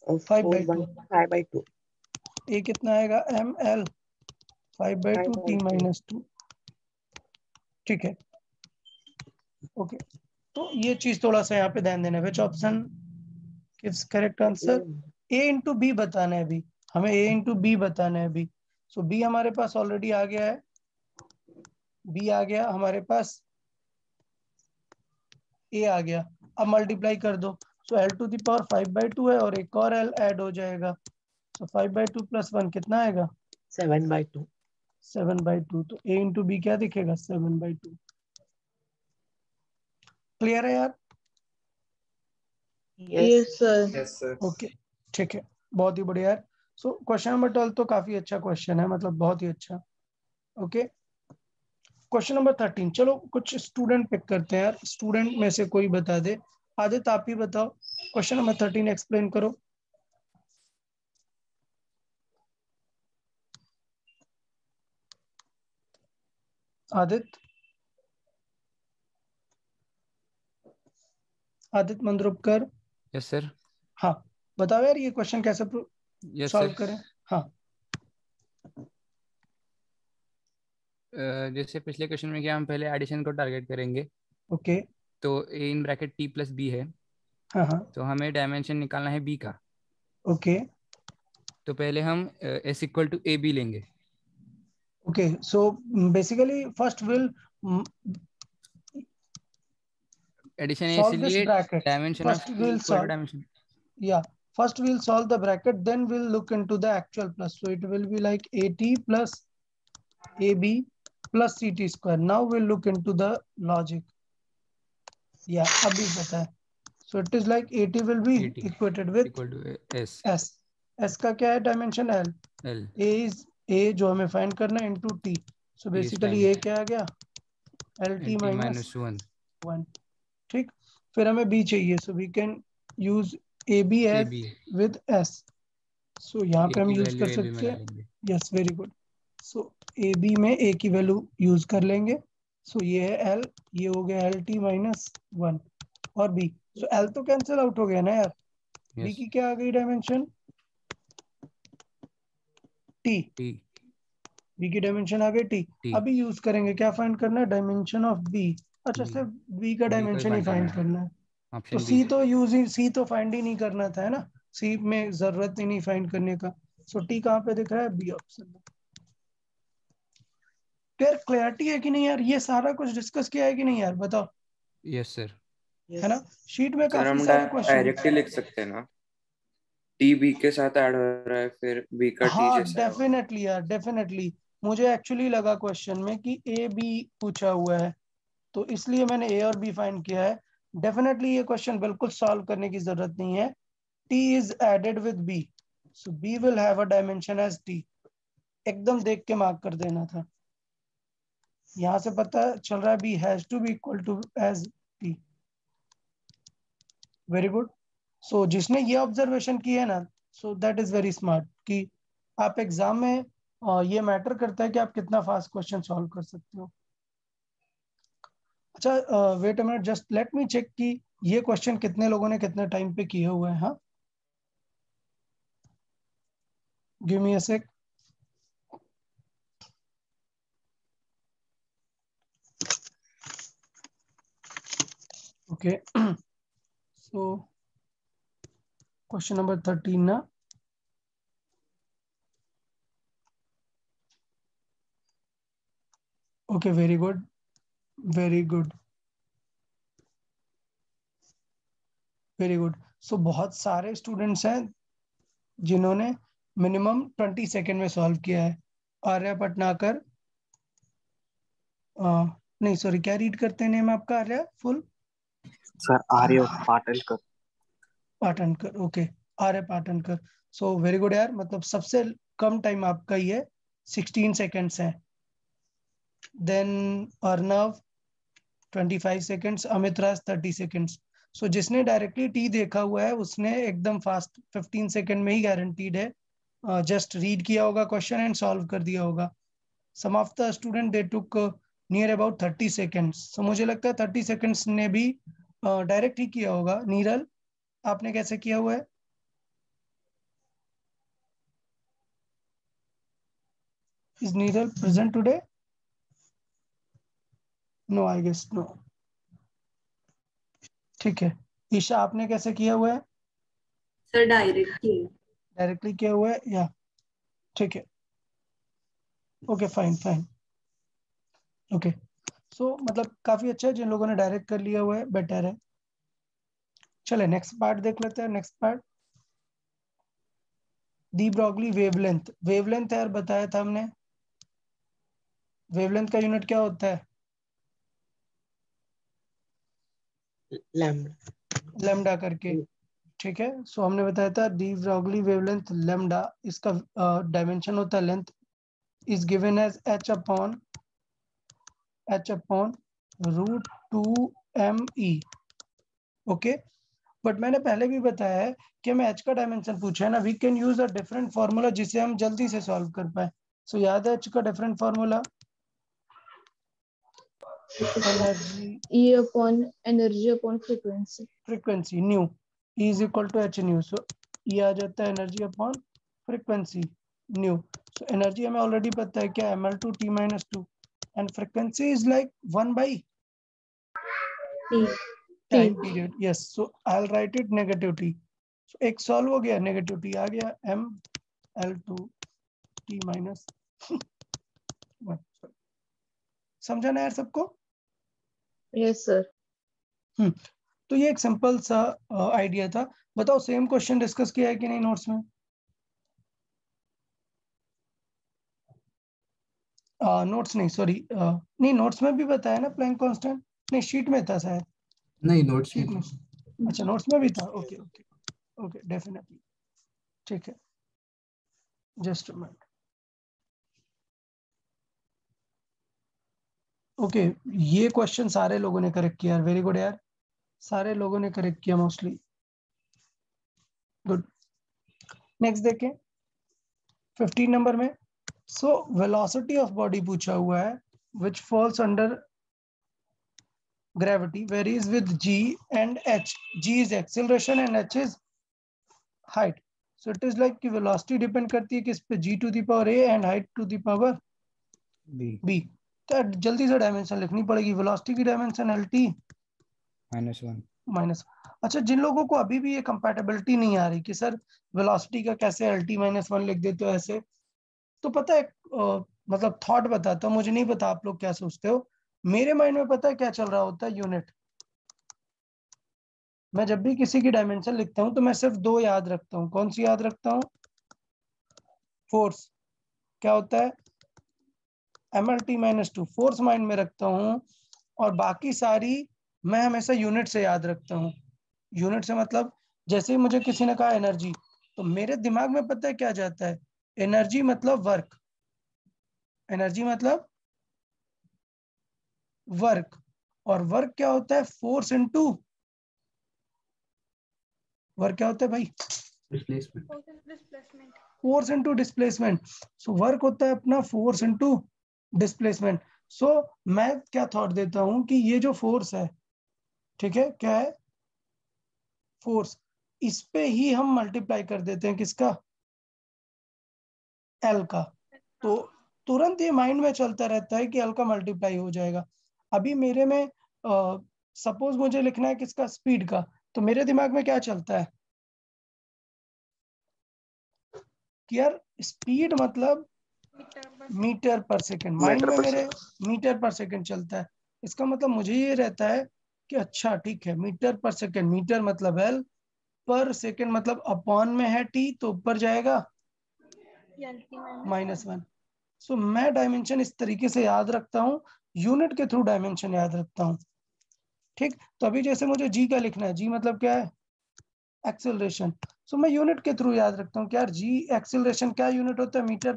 5/2। a कितना आएगा? ml 5/2 t minus 2, ठीक है। ओके, तो ये चीज थोड़ा सा यहाँ पे ध्यान देना है। Which option gives correct answer? a into B बताना है अभी हमें, a इंटू बी बताना है अभी। सो b हमारे पास ऑलरेडी आ गया है, b आ गया हमारे पास, a आ गया। अब मल्टीप्लाई कर दो। सो l टू द पावर 5/2 है और एक और l ऐड हो जाएगा। सो 5/2 प्लस 1 कितना आएगा? 7/2। 7/2। तो a इंटू बी क्या दिखेगा? 7/2। क्लियर है यार? Yes, sir. ओके ठीक है, बहुत ही बढ़िया यार। सो क्वेश्चन नंबर 12 तो काफी अच्छा क्वेश्चन है, मतलब बहुत ही अच्छा। Okay, question number 13। चलो कुछ स्टूडेंट पिक करते हैं यार, स्टूडेंट में से कोई बता दे। आदित्य आप ही बताओ, क्वेश्चन नंबर 13 एक्सप्लेन करो। आदित्य, आदित्य मंद्रुपकर। Yes sir. हाँ बताओ यार ये क्वेश्चन कैसे यस सॉल्व सर। करें। हाँ जैसे पिछले क्वेश्चन में क्या, हम पहले एडिशन को टारगेट करेंगे। ओके। तो a in bracket t plus b है, हाँ हाँ तो हमें डायमेंशन निकालना है b का। ओके तो पहले हम s equal to A B लेंगे। Okay. So basically first will addition है solve this इसलिए bracket. Dimension of First a we'll equal to solve, dimension. yeah, first we'll solve the bracket, then we'll look into the actual plus. So it will be like at plus ab plus ct square. Now we'll look into the logic. Yeah, अभी पता है। So it is like 80 will be 80 equated with equal to S. S. S का क्या है dimension L. L. A is A जो हमें फाइंड करना है into T. So basically A क्या आ गया? LT minus 1. ठीक. फिर हमें B चाहिए. So we can use AB as AB. with S. So यहाँ पे हम की यूज वैल्यू कर AB में सकते हैं. डालेंगे. Yes very good. So AB में A की वैल्यू यूज कर लेंगे. सो ये है L, ये हो गया LT minus 1 और B. सो L तो कैंसिल आउट हो गया ना यार. B Yes. की क्या आ गई डायमेंशन? T. B की डायमेंशन आ गई T. अभी यूज करेंगे क्या फाइंड करना है? Dimension of B. अच्छा सिर्फ B का डायमेंशन ही फाइंड करना है. तो C तो C तो फाइंड ही नहीं करना था है ना. C में जरूरत ही नहीं फाइंड करने का. सो T कहाँ पे दिख रहा है? B ऑप्शन में. यार क्लैरिटी है कि नहीं यार? ये सारा कुछ डिस्कस किया है कि नहीं यार? बताओ. Yes sir. है ना. शीट में सर काफी हम सारे क्वेश्चन डायरेक्ट ही लिख सकते हैं ना. टी बी के साथ ऐड हो रहा है फिर बी का टी हाँ जैसा है. डेफिनेटली यार डेफिनेटली. मुझे एक्चुअली लगा क्वेश्चन में कि ए बी पूछा हुआ है तो इसलिए मैंने ए और बी फाइंड किया है. डेफिनेटली ये क्वेश्चन बिल्कुल सॉल्व करने की जरूरत नहीं है. T is added with B so B will have a dimension as T. एकदम देख के मार्क कर देना था. यहां से पता चल रहा है B has to be equal to as T. Very good. So जिसने ये ऑब्जर्वेशन की है ना so that is very smart कि आप एग्जाम में ये मैटर करता है कि आप कितना फास्ट क्वेश्चन सॉल्व कर सकते हो. अच्छा wait a minute just let me check कि ये क्वेश्चन कितने लोगों ने कितने टाइम पे किए हुए हैं. हाँ give me a sec. Okay so question number 13 ना. Okay very good very good very good. So बहुत सारे स्टूडेंट्स हैं जिन्होंने मिनिमम 20 सेकेंड में सॉल्व किया है. आर्या पटनाकर नहीं सॉरी क्या रीड करते हैं नेम आपका? आर्या फुल. सर आर्य पाटलकर. पाटनकर. ओके आर्य पाटनकर. सो वेरी गुड यार. मतलब सबसे कम टाइम आपका ही है 16 सेकेंड्स है. Then Arnav 25 seconds. Amit Raj 30 seconds. So जिसने डायरेक्टली टी देखा हुआ है उसने एकदम फास्ट 15 सेकेंड में ही गारंटीड है. जस्ट रीड किया होगा क्वेश्चन एंड सॉल्व कर दिया होगा. Some of the student they took near about 30 seconds. So मुझे लगता है 30 सेकेंड्स ने भी डायरेक्ट ही किया होगा. नीरल आपने कैसे किया हुआ है? Is Niral present today? No I guess no. ठीक है. ईशा आपने कैसे किया हुआ है? सर डायरेक्टली किया हुआ है या? ठीक है. Okay fine fine. Okay so मतलब काफी अच्छा है जिन लोगों ने डायरेक्ट कर लिया हुआ है. बेटर है. चले नेक्स्ट पार्ट देख लेते हैं. Next part D Broglie wavelength. Wavelength यार बताया था हमने. वेवलेंथ का यूनिट क्या होता है? लैम्डा करके. ठीक है. सो हमने बताया था डी ब्रॉगली वेवलेंथ लैम्डा. इसका डायमेंशन होता है length is given as h upon √2me. Okay but मैंने पहले भी बताया है कि हमें h का डायमेंशन पूछा है ना. We can use a different formula जिसे हम जल्दी से सॉल्व कर पाए. सो याद है h का different formula? Energy E upon energy upon frequency. Frequency nu E is equal to h nu. So ये आ जाता है energy upon frequency nu. So energy हमें ऑलरेडी पता है क्या? ml2t-2 and frequency is like 1 by time period. Yes so I will write it negative t. So एक सॉल्व हो गया. नेगेटिव t आ गया ml2t-1. समझा ना यार सबको? Yes sir. तो ये एक सिंपल सा आइडिया था. बताओ सेम क्वेश्चन डिस्कस किया है कि नहीं नोट्स में? नोट्स नहीं सॉरी नहीं नोट्स में भी बताया ना प्लैंक कांस्टेंट. नहीं शीट में था शायद. नहीं नोट्स शीट में. अच्छा नोट्स में भी था, ओके ओके ओके डेफिनेटली, ठीक है, जस्ट अ मिनट। ओके ये क्वेश्चन सारे लोगों ने करेक्ट किया, वेरी गुड यार, सारे लोगों ने करेक्ट किया मोस्टली, गुड। नेक्स्ट देखें 15 नंबर में, सो वेलोसिटी ऑफ बॉडी पूछा हुआ है which falls under gravity varies with g and h. G is acceleration and h is height. So it is like कि velocity depend करती है किस पे, g to the power a and height to the power b. तो जल्दी से डायमेंशन लिखनी पड़ेगी, velocity की डायमेंशन lt -1 माइनस। अच्छा जिन लोगों को अभी भी ये कंपैटिबिलिटी नहीं आ रही कि सर वेलोसिटी का कैसे lt-1 लिख देते हो ऐसे, तो पता है मतलब थॉट बताता हूँ, मुझे नहीं पता आप लोग क्या सोचते हो, मेरे माइंड में पता है क्या चल रहा होता है, यूनिट। मैं जब भी किसी की डायमेंशन लिखता हूं तो मैं सिर्फ दो याद रखता हूं, कौन सी याद रखता हूं, फोर्स, क्या होता है mlt-2, फोर्स माइंड में रखता हूं, और बाकी सारी मैं हमेशा यूनिट से याद रखता हूं। यूनिट से मतलब जैसे ही मुझे किसी ने कहा एनर्जी, तो मेरे दिमाग में पता है क्या जाता है, एनर्जी मतलब वर्क, एनर्जी मतलब वर्क, और वर्क क्या होता है, फोर्स इनटू, वर्क क्या होता है भाई, displacement. Force into displacement. So work होता है अपना फोर्स इनटू डिस्प्लेसमेंट। सो मैं क्या थॉट देता हूं कि ये जो फोर्स है, ठीक है, क्या है, फोर्स, इस पे ही हम मल्टीप्लाई कर देते हैं किसका, एल का, तो तुरंत ये माइंड में चलता रहता है कि एल का मल्टीप्लाई हो जाएगा। अभी मेरे में सपोज मुझे लिखना है किसका, स्पीड का, तो मेरे दिमाग में क्या चलता है कि यार स्पीड मतलब मीटर पर सेकंड, माइंड में मेरे मीटर पर सेकंड चलता है। इसका मतलब मुझे ये रहता है कि अच्छा ठीक है, मीटर पर सेकंड, मीटर मतलब एल, पर सेकंड मतलब अपॉन में है टी, तो ऊपर जाएगा -1। सो मैं डायमेंशन इस तरीके से याद रखता हूँ, यूनिट के थ्रू डायमेंशन याद रखता हूँ, ठीक। तो अभी जैसे मुझे जी का लिखना है, जी मतलब क्या है, एक्सेलरेशन, सो मैं यूनिट के थ्रू याद रखता हूँ कि यार जी एक्सेलरेशन क्या यूनिट होता है, मीटर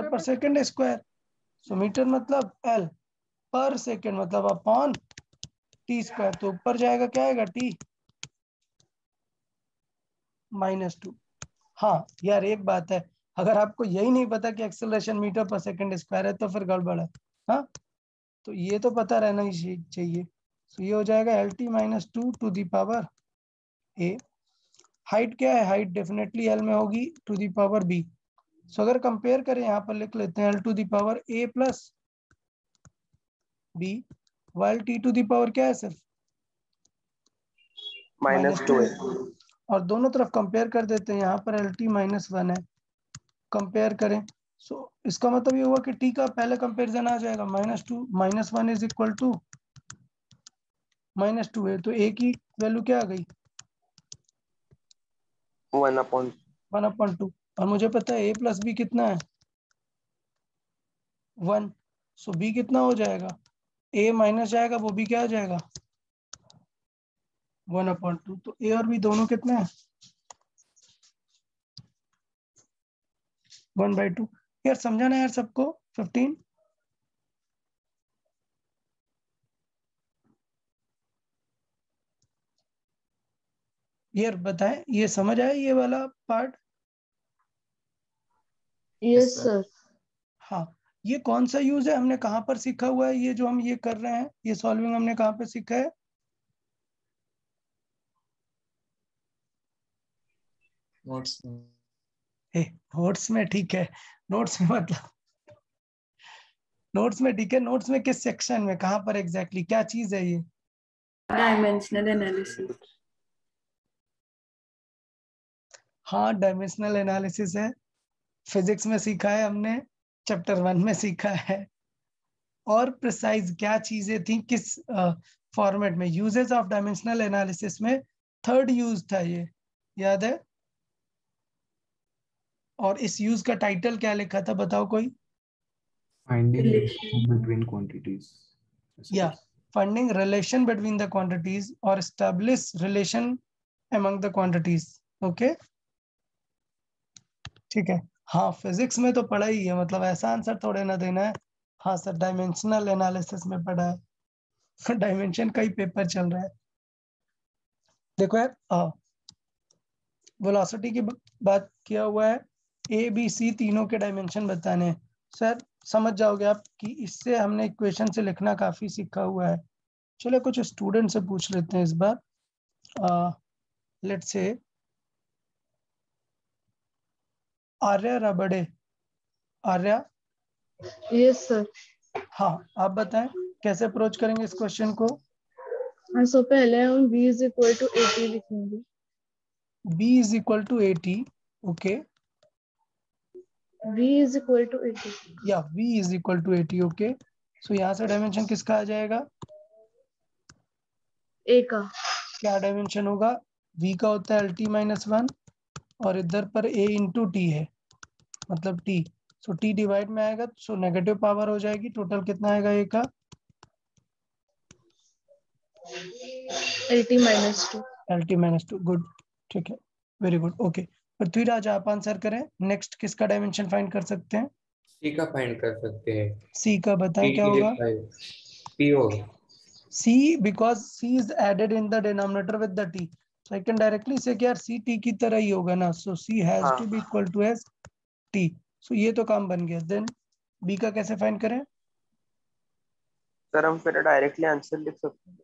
पर सेकंड स्क्वायर। सो मीटर मतलब एल, पर सेकंड मतलब अपॉन टी स्क्वायर, तो ऊपर जाएगा क्या आएगा, टी -2। हाँ यार एक बात है, अगर आपको यही नहीं पता कि एक्सेलरेशन मीटर पर सेकंड स्क्वायर है तो फिर गड़बड़ है, हाँ, तो ये तो पता रहना ही चाहिए। तो ये हो जाएगा lt-2 to the power A. Height क्या है, हाइट डेफिनेटली एल में होगी, to the power B. So अगर कंपेयर करें, यहाँ पर लिख लेते हैं L to the power A plus B, while T to the power क्या है सिर्फ -2 है, और दोनों तरफ कंपेयर कर देते हैं, यहाँ पर lt-1 है, कंपेयर करें, सो इसका मतलब ये हुआ कि t का पहले कंपेरिजन आ जाएगा, -2 -1 इज इक्वल टू -2 है, तो a की वैल्यू क्या आ गई, 1/2, और मुझे पता है a प्लस बी कितना है 1, सो b कितना हो जाएगा, a माइनस जाएगा, वो b क्या आ जाएगा 1/2, तो a और b दोनों कितने हैं 1/2। यार समझा ना यार सबको 15, यार बताएं ये समझ आया ये वाला पार्ट, यस सर। हाँ, ये कौन सा यूज है, हमने कहाँ पर सीखा हुआ है, ये जो हम ये कर रहे हैं, ये सॉल्विंग हमने कहाँ पे सीखा है, नोट्स में। नोट्स में, ठीक है, नोट्स में मतलब नोट्स में, ठीक है, नोट्स में किस सेक्शन में, कहाँ पर एग्जैक्टली क्या चीज है ये, डायमेंशनल एनालिसिस। हाँ डायमेंशनल एनालिसिस है, फिजिक्स में सीखा है हमने, चैप्टर 1 में सीखा है। और प्रिसाइज क्या चीजें थी किस फॉर्मेट में, यूजेस ऑफ डायमेंशनल एनालिसिस में थर्ड यूज था ये, याद है, और इस यूज का टाइटल क्या लिखा था बताओ कोई, Finding relation between quantities. या finding relation between the quantities or establish relation among the quantities. Okay, ठीक है. हाँ, फिजिक्स में तो पढ़ा ही है, मतलब ऐसा आंसर थोड़े ना देना है. हाँ सर, डायमेंशनल एनालिसिस में पढ़ा है. डायमेंशन का ही पेपर चल रहा है. देखो यार, वेलोसिटी की बात किया हुआ है, ए बी सी तीनों के डायमेंशन बताने हैं. सर समझ जाओगे आप कि इससे हमने इक्वेशन से लिखना काफी सीखा हुआ है. चलो कुछ स्टूडेंट से पूछ लेते हैं इस बार. Let's say Arya Rabade. Arya, yes sir. हाँ आप बताएं कैसे अप्रोच करेंगे इस क्वेश्चन को. हाँ, सो पहले हम v इज इक्वल टू 80 लिखेंगे. b is equal to 80. Okay, v is equal to 80. या v is equal to 80. Okay, so यहाँ से डायमेंशन किसका आ जाएगा? a का. क्या डायमेंशन होगा? v का होता है lt माइनस 1 और इधर पर a इंटू टी है, मतलब t. सो t डिवाइड में आएगा, सो नेगेटिव पावर हो जाएगी. टोटल कितना आएगा a का? lt minus 2. lt minus 2. Good, ठीक है, वेरी गुड. ओके, पृथ्वीराज आप आंसर करें. नेक्स्ट किसका डायमेंशन फाइंड कर सकते हैं? सी का फाइंड कर सकते हैं. सी का बताएं क्या होगा? पी होगा. c, because c is added in the denominator with the t, so I can directly say कि यार c t की तरह ही होगा ना. so c has हाँ. to be equal to as t. so ये तो काम बन गया. देन b का कैसे फाइंड करें? सर हम फिर डायरेक्टली आंसर लिख सकते हैं.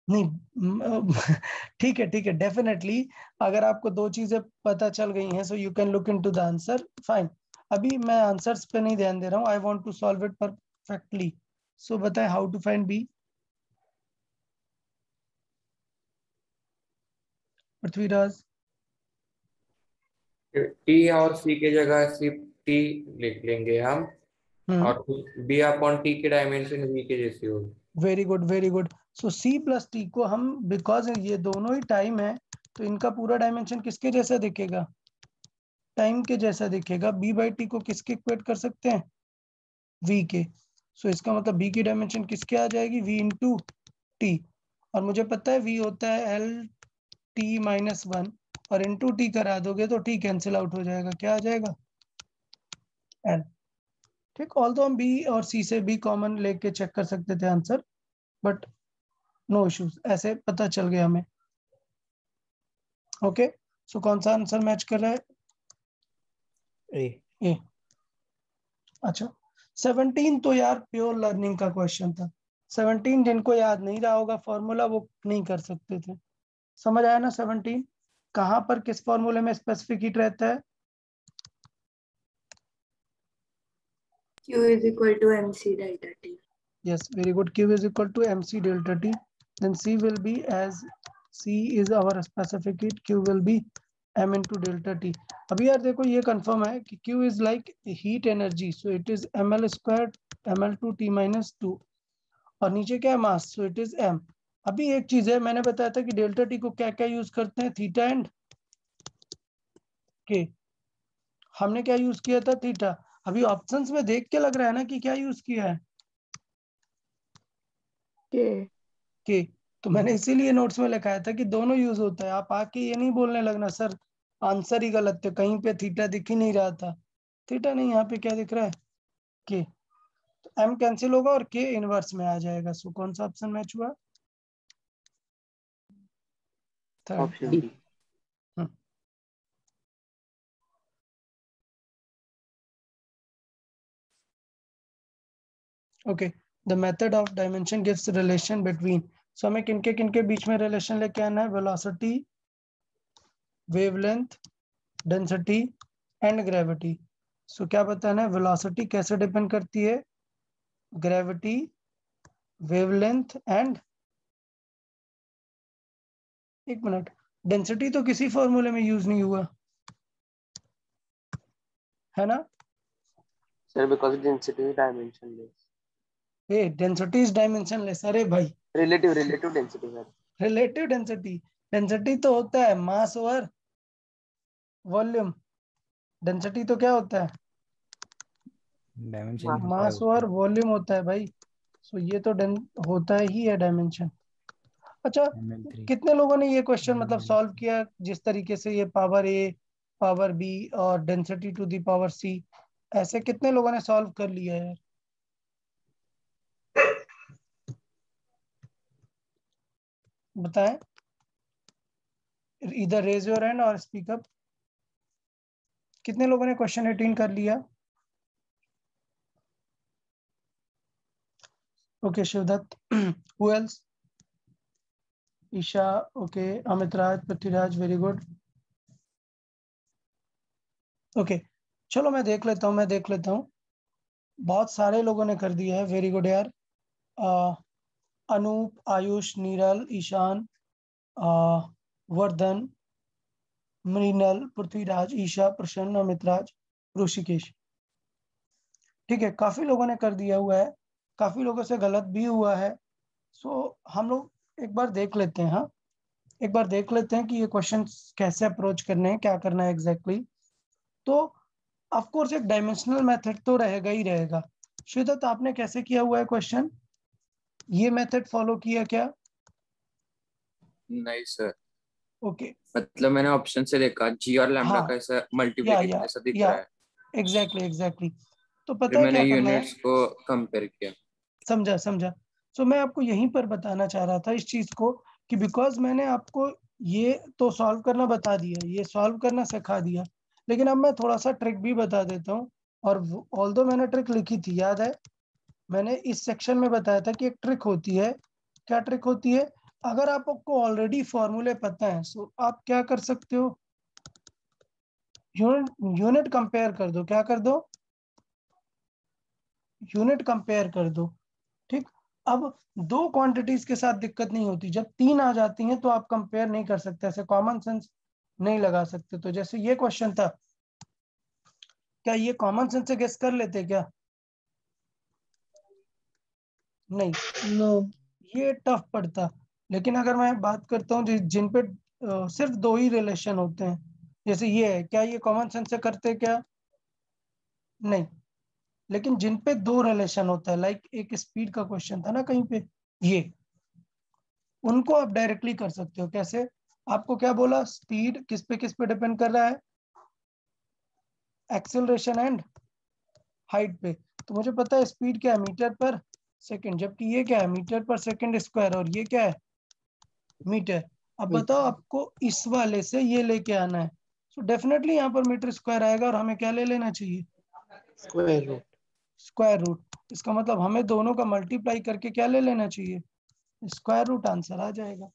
नहीं, ठीक है ठीक है, डेफिनेटली. अगर आपको दो चीजें पता चल गई हैं, so you can look into the answer. Fine, अभी मैं आंसर्स पे नहीं ध्यान दे रहा हूँ. I want to solve it perfectly. So बताएं how to find B. Prithviraj. T और सी की जगह सिर्फ टी लिख लेंगे हम, और बी अपॉन टी की डायमेंशन वी के जैसी होगी. Very good very good. So c plus T को हम, बिकॉज ये दोनों ही टाइम है, तो इनका पूरा डायमेंशन किसके जैसा दिखेगा? टाइम के जैसा दिखेगा. b बाई टी को किसके इक्वेट कर सकते हैं? v के. सो इसका मतलब b की डायमेंशन किसके आ जाएगी? v into T. और मुझे पता है v होता है एल टी माइनस 1, और इंटू टी करा दोगे तो टी कैंसिल आउट हो जाएगा. क्या आ जाएगा? एल. ठीक, ऑल तो हम b और c से b कॉमन लेके चेक कर सकते थे आंसर, बट नो इश्यूज, ऐसे पता चल गया हमें. ओके, सो कौन सा आंसर मैच कर रहा है? ए. अच्छा, 17 तो यार प्योर लर्निंग का क्वेश्चन था. 17 जिनको याद नहीं रहा होगा फॉर्मूला, वो नहीं कर सकते थे. समझ आया ना? 17 कहाँ पर किस फॉर्मूले में स्पेसिफिक हीट रहता है? q is equal to mc delta t. Yes, very good. Q is equal to mc delta t. Then C will be, as C is our specific heat, Q will be m into delta t. अभी यार देखो ये कंफर्म है कि Q is like heat energy, so it is ml square ml2 t minus 2. और नीचे क्या है? मास, so it is m. अभी एक चीज है, मैंने बताया था कि डेल्टा टी को क्या क्या यूज करते हैं? थीटा एंड के. हमने क्या यूज किया था? थीटा. अभी ऑप्शंस में देख के लग रहा है ना कि क्या यूज किया है? के. तो मैंने इसीलिए नोट्स में लिखाया था कि दोनों यूज होता है. आप आके ये नहीं बोलने लगना सर आंसर ही गलत थे, कहीं पे थीटा दिख ही नहीं रहा था. थीटा नहीं, यहाँ पे क्या दिख रहा है? के. तो एम कैंसिल होगा और के इनवर्स में आ जाएगा. सो कौन सा ऑप्शन मैच हुआ? Third. Option D. Okay, the method of dimension gives relation between. So हमें किनके किनके बीच में रिलेशन लेके आना है? Velocity, wavelength, density and gravity. So क्या बताना है? वेलोसिटी कैसे डिपेंड करती है? ग्रेविटी, वेवलेंथ एंड, एक मिनट, डेंसिटी तो किसी फॉर्मूले में यूज नहीं हुआ है ना? Sir because density is dimensionless. ए, डेंसिटी इज डायमेंशनलेस. अरे भाई, relative density sir. Relative density. Density तो होता है मास ओवर वॉल्यूम. डेंसिटी तो क्या होता है? डायमेंशन मास ओवर वॉल्यूम होता है भाई. सो ये तो होता ही है डायमेंशन। अच्छा, ML3 कितने लोगों ने ये क्वेश्चन मतलब सॉल्व किया जिस तरीके से ये पावर ए पावर बी और डेंसिटी टू दी पावर सी, ऐसे कितने लोगों ने सॉल्व कर लिया है? बताएं, इधर रेज योर हैंड और स्पीक अप। कितने लोगों ने क्वेश्चन 18 कर लिया? Okay Shivdatt, who else? Isha, okay, Amit Raj, Prithviraj, very good. Okay चलो मैं देख लेता हूँ। बहुत सारे लोगों ने कर दिया है, वेरी गुड यार। अनूप, आयुष, नीरल, ईशान, वर्धन, मृणाल, पृथ्वीराज, ईशा, प्रसन्न, अमितराज, ऋषिकेश। ठीक है, काफी लोगों ने कर दिया हुआ है, काफी लोगों से गलत भी हुआ है। सो हम लोग एक बार देख लेते हैं। हाँ, एक बार देख लेते हैं कि ये क्वेश्चन कैसे अप्रोच करने हैं, क्या करना है एग्जैक्टली। तो ऑफ कोर्स एक डायमेंशनल मेथड तो रहेगा ही रहेगा। श्वेता, तो आपने कैसे किया हुआ है क्वेश्चन? ये मेथड फॉलो किया क्या? नहीं सर, ओके, मतलब मैंने ऑप्शन से देखा जी और लैम्डा हाँ, का ऐसा या मल्टीप्लिकेशन ऐसा दिख रहा है, एग्जैक्टली। तो फिर पता है मैंने क्या करना है? यूनिट्स को कंपेयर किया। समझा। सो मैं आपको यहीं पर बताना चाह रहा था इस चीज को कि बिकॉज मैंने आपको ये तो सॉल्व करना बता दिया, ये सॉल्व करना सिखा दिया, लेकिन अब मैं थोड़ा सा ट्रिक भी बता देता हूँ। और ऑल्दो मैंने ट्रिक लिखी थी, याद है मैंने इस सेक्शन में बताया था कि एक ट्रिक होती है। क्या ट्रिक होती है? अगर आपको ऑलरेडी फॉर्मूले पता है सो आप क्या कर सकते हो, यूनिट कंपेयर कर दो। क्या कर दो? यूनिट कंपेयर कर दो। ठीक, अब दो क्वांटिटीज के साथ दिक्कत नहीं होती, जब तीन आ जाती हैं तो आप कंपेयर नहीं कर सकते, ऐसे कॉमन सेंस नहीं लगा सकते। तो जैसे ये क्वेश्चन था, क्या ये कॉमन सेंस से गेस कर लेते क्या? नहीं, नो। ये टफ पड़ता। लेकिन अगर मैं बात करता हूँ जिन पे सिर्फ दो ही रिलेशन होते हैं, जैसे ये है, क्या ये कॉमन सेंस से करते क्या? नहीं। लेकिन जिन पे दो रिलेशन होता है, लाइक एक स्पीड का क्वेश्चन था ना कहीं पे, ये उनको आप डायरेक्टली कर सकते हो। कैसे? आपको क्या बोला, स्पीड किस पे डिपेंड कर रहा है? एक्सेलरेशन एंड हाइट पे। तो मुझे पता है स्पीड क्या है, मीटर पर सेकंड, जबकि ये क्या है, मीटर पर सेकंड स्क्वायर, और ये क्या है, मीटर। अब बताओ आपको इस वाले से ये लेके आना है, तो डेफिनेटली यहाँ पर मीटर स्क्वायर आएगा, और हमें क्या ले लेना चाहिए, स्क्वायर रूट। Square root. इसका मतलब हमें दोनों का मल्टीप्लाई करके क्या ले लेना चाहिए, स्क्वायर रूट, आंसर आ जाएगा।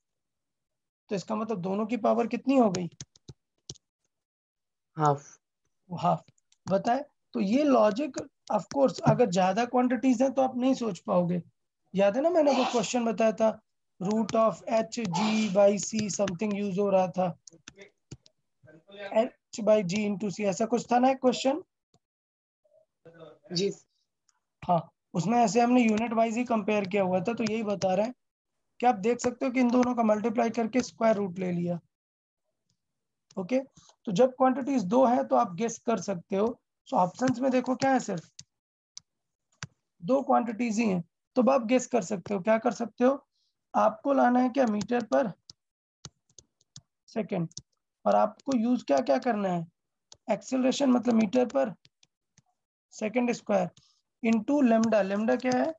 तो इसका मतलब दोनों की पावर कितनी हो गई, हाफ। हाफ। बताए, तो ये लॉजिक ऑफ कोर्स अगर ज्यादा क्वांटिटीज हैं तो आप नहीं सोच पाओगे। याद है ना मैंने वो क्वेश्चन बताया था, root of H G by C something use हो रहा था, H by G into C, ऐसा कुछ था ना एक क्वेश्चन। जी। हाँ, उसमें ऐसे हमने यूनिट वाइज ही कंपेयर किया हुआ था। तो यही बता रहे हैं कि आप देख सकते हो कि इन दोनों का मल्टीप्लाई करके स्क्वायर रूट ले लिया। ओके, तो जब क्वांटिटीज दो है तो आप गेस कर सकते हो। सो ऑप्शंस में देखो क्या है, सिर्फ दो क्वांटिटीज ही हैं, तो अब आप गेस कर सकते हो। क्या कर सकते हो, आपको लाना है क्या, मीटर पर सेकंड, और आपको यूज क्या क्या करना है, एक्सेलरेशन मतलब मीटर पर second square into lambda. Lambda क्या है,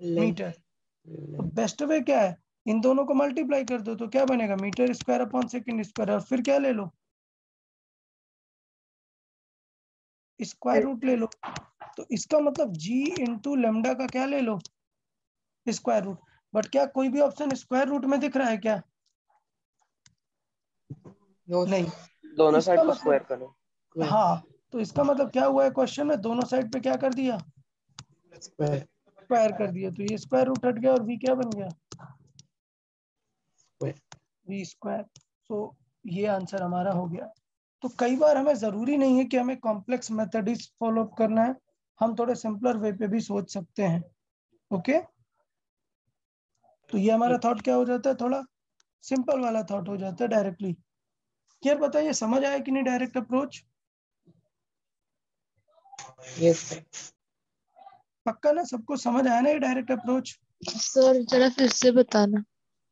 मीटर। तो बेस्ट वे क्या है, इन दोनों को मल्टीप्लाई कर दो, तो क्या बनेगा, metre square upon second square, और फिर क्या ले लो, स्क्वायर रूट ले लो। तो इसका मतलब जी इंटू लेमडा का क्या ले लो, स्क्वायर रूट। बट क्या कोई भी ऑप्शन स्क्वायर रूट में दिख रहा है क्या? नहीं। दोनों इसका साइड को मतलब, स्क्वायर करो। हाँ, तो इसका मतलब क्या हुआ है, क्वेश्चन में दोनों साइड पे क्या कर दिया, स्क्वायर। स्क्वायर कर दिया। तो ये स्क्वायर रूट हट गया और वी क्या बन गया, वी स्क्वायर। सो ये आंसर हमारा हो गया। तो कई बार हमें जरूरी नहीं है कि हमें कॉम्प्लेक्स मेथड ही फॉलो करना है, हम थोड़े सिंपलर वे पे भी सोच सकते हैं। ओके, तो ये हमारा थॉट क्या हो जाता है, थोड़ा सिंपल वाला थॉट हो जाता है डायरेक्टली। यार बताइए समझ आया कि नहीं डायरेक्ट अप्रोच? यस। पक्का ना, सबको समझ आया ना ये डायरेक्ट अप्रोच? सर जरा फिर से बताना।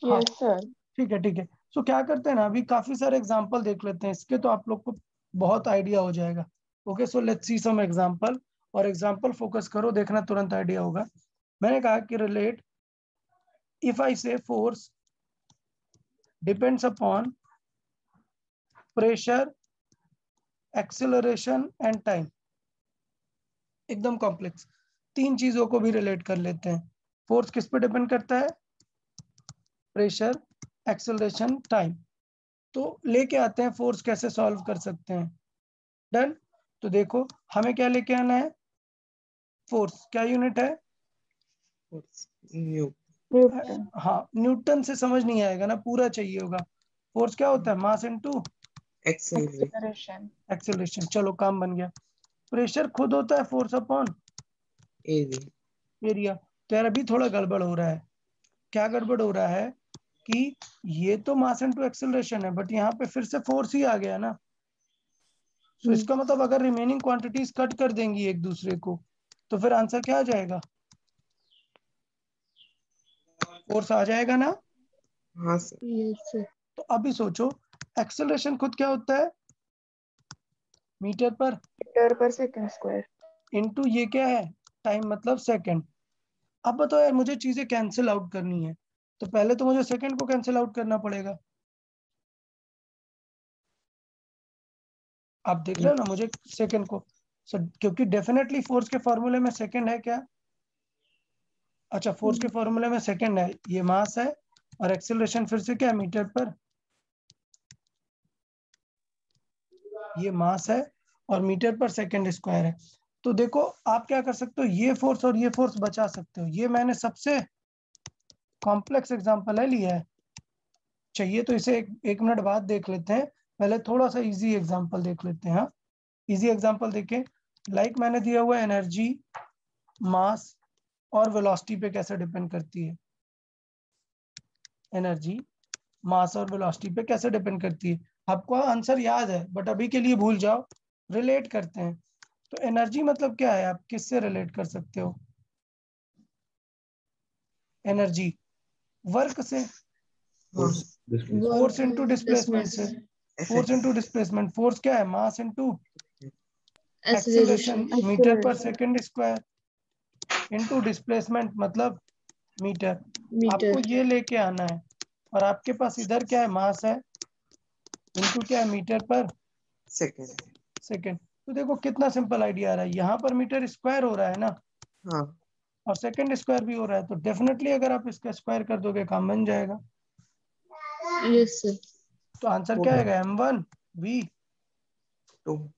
हाँ यस सर। ठीक है ठीक है। सो क्या करते हैं ना, अभी काफी सारे एग्जांपल देख लेते हैं इसके, तो आप लोग को बहुत आइडिया हो जाएगा। Okay so let's see some example, और एग्जांपल फोकस करो, देखना तुरंत आइडिया होगा। मैंने कहा कि रिलेट इफ आई से force depends upon pressure, acceleration and time. एकदम कॉम्प्लेक्स, तीन चीजों को भी रिलेट कर लेते हैं। फोर्स किस पे डिपेंड करता है? Pressure, acceleration, time. तो लेके आते हैं फोर्स कैसे सॉल्व कर सकते हैं। डन। तो देखो हमें क्या लेके आना है, फोर्स क्या यूनिट है? न्यूटन। हाँ न्यूटन से समझ नहीं आएगा ना, पूरा चाहिए होगा। फोर्स क्या होता है? Mass into acceleration. एक्सेलरेशन। चलो काम बन गया। प्रेशर खुद होता है फोर्स अपॉन एरिया। तो यार अभी थोड़ा गड़बड़ हो रहा है। क्या गड़बड़ हो रहा है कि ये तो मास इनटू एक्सेलरेशन है, बट यहाँ पे फिर से फोर्स ही आ गया ना। तो इसका मतलब अगर रिमेनिंग क्वांटिटीज कट कर देंगी एक दूसरे को, तो फिर आंसर क्या आ जाएगा? फोर्स आ जाएगा ना। हाँ सर। Yes sir. तो अभी सोचो, एक्सेलरेशन खुद क्या होता है? मीटर पर मीटर पर सेकंड स्क्वायर। इनटू ये क्या है? टाइम मतलब सेकंड। अब बताओ यार, मुझे चीजें कैंसिल आउट करनी है, तो पहले तो मुझे सेकंड को कैंसिल आउट करना पड़ेगा। आप देख रहे हो ना, मुझे सेकंड को क्योंकि डेफिनेटली फोर्स के फॉर्मूले में सेकंड है क्या? अच्छा फोर्स के फॉर्मूले में सेकंड है, ये मास है, और एक्सेलरेशन फिर से क्या है? मीटर पर। ये मास है और मीटर पर सेकंड स्क्वायर है। तो देखो आप क्या कर सकते हो, ये फोर्स और ये फोर्स बचा सकते हो। ये मैंने सबसे कॉम्प्लेक्स एग्जांपल है लिया है, चाहिए तो इसे एक मिनट बाद देख लेते हैं। पहले थोड़ा सा इजी एग्जांपल देख लेते हैं। हाँ इजी एग्जांपल देखें। लाइक मैंने दिया हुआ एनर्जी, मास और वेलोसिटी पे कैसे डिपेंड करती है। एनर्जी, मास और वेलोसिटी पे कैसे डिपेंड करती है। आपको आंसर याद है बट अभी के लिए भूल जाओ, रिलेट करते हैं। तो एनर्जी मतलब क्या है, आप किससे रिलेट कर सकते हो? एनर्जी वर्क से, फोर्स इनटू डिस्प्लेसमेंट से। फोर्स इनटू डिस्प्लेसमेंट, फोर्स क्या है? मास इनटू एक्सेलरेशन मीटर पर सेकंड स्क्वायर इनटू डिस्प्लेसमेंट मतलब मीटर। आपको ये लेके आना है, और आपके पास इधर क्या है? मास है इनटू क्या है? मीटर पर सेकंड। तो देखो कितना सिंपल आइडिया आ रहा है, यहाँ पर मीटर स्क्वायर हो रहा है ना, हाँ और सेकंड स्क्वायर भी हो रहा है, तो डेफिनेटली अगर आप इसका स्क्वायर कर दोगे काम बन जाएगा। Yes sir. तो आंसर क्या आएगा? m1 v2।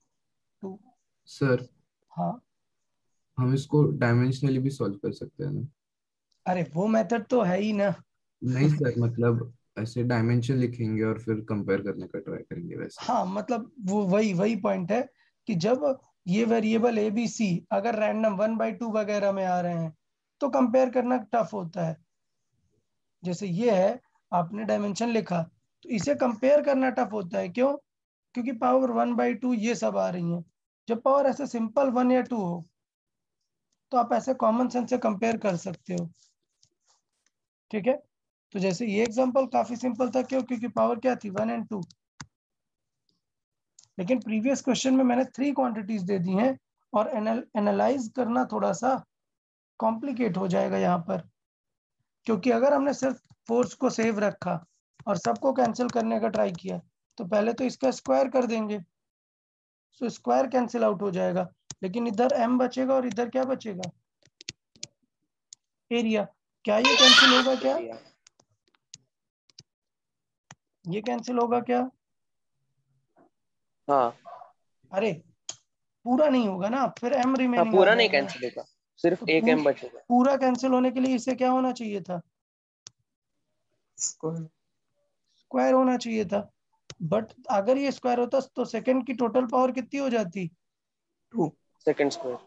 सर हाँ हम इसको डायमेंशनली भी सॉल्व कर सकते हैं ना? अरे वो मेथड तो है ही ना। नहीं सर, मतलब ऐसे डायमेंशन लिखेंगे और फिर कंपेयर करने का ट्राई करेंगे वैसे। हाँ मतलब वो वही वही पॉइंट है कि जब ये वेरिएबल ए बी सी अगर रैंडम 1/2 वगैरह में आ रहे हैं तो कंपेयर करना टफ होता है। जैसे ये है, आपने डायमेंशन लिखा, तो इसे कंपेयर करना टफ होता है। क्यों? क्योंकि पावर 1/2 ये सब आ रही हैं। जब पावर ऐसे सिंपल 1 या 2 हो, तो आप ऐसे कॉमन सेंस से कंपेयर कर सकते हो। ठीक है, तो जैसे ये एग्जांपल काफी सिंपल था। क्यों? क्योंकि पावर क्या थी? 1 और 2। लेकिन प्रीवियस क्वेश्चन में मैंने 3 क्वांटिटीज दे दी हैं, और एनालाइज करना थोड़ा सा कॉम्प्लिकेट हो जाएगा यहाँ पर। क्योंकि अगर हमने सिर्फ फोर्स को सेव रखा और सबको कैंसिल करने का ट्राई किया, तो पहले तो इसका स्क्वायर कर देंगे, सो स्क्वायर कैंसिल आउट हो जाएगा। लेकिन इधर m बचेगा और इधर क्या बचेगा? एरिया। क्या ये कैंसिल होगा क्या? ये कैंसिल होगा क्या? हाँ अरे पूरा नहीं होगा ना, फिर m हाँ, रिमेनिंग आ पूरा नहीं जाएगा। कैंसिल होगा, सिर्फ तो एक एम बचेगा। पूरा कैंसिल होने के लिए इसे क्या होना चाहिए था? स्क्वायर होना चाहिए था। बट अगर ये स्क्वायर होता तो सेकंड की टोटल पावर कितनी हो जाती? 2 सेकंड स्क्वायर।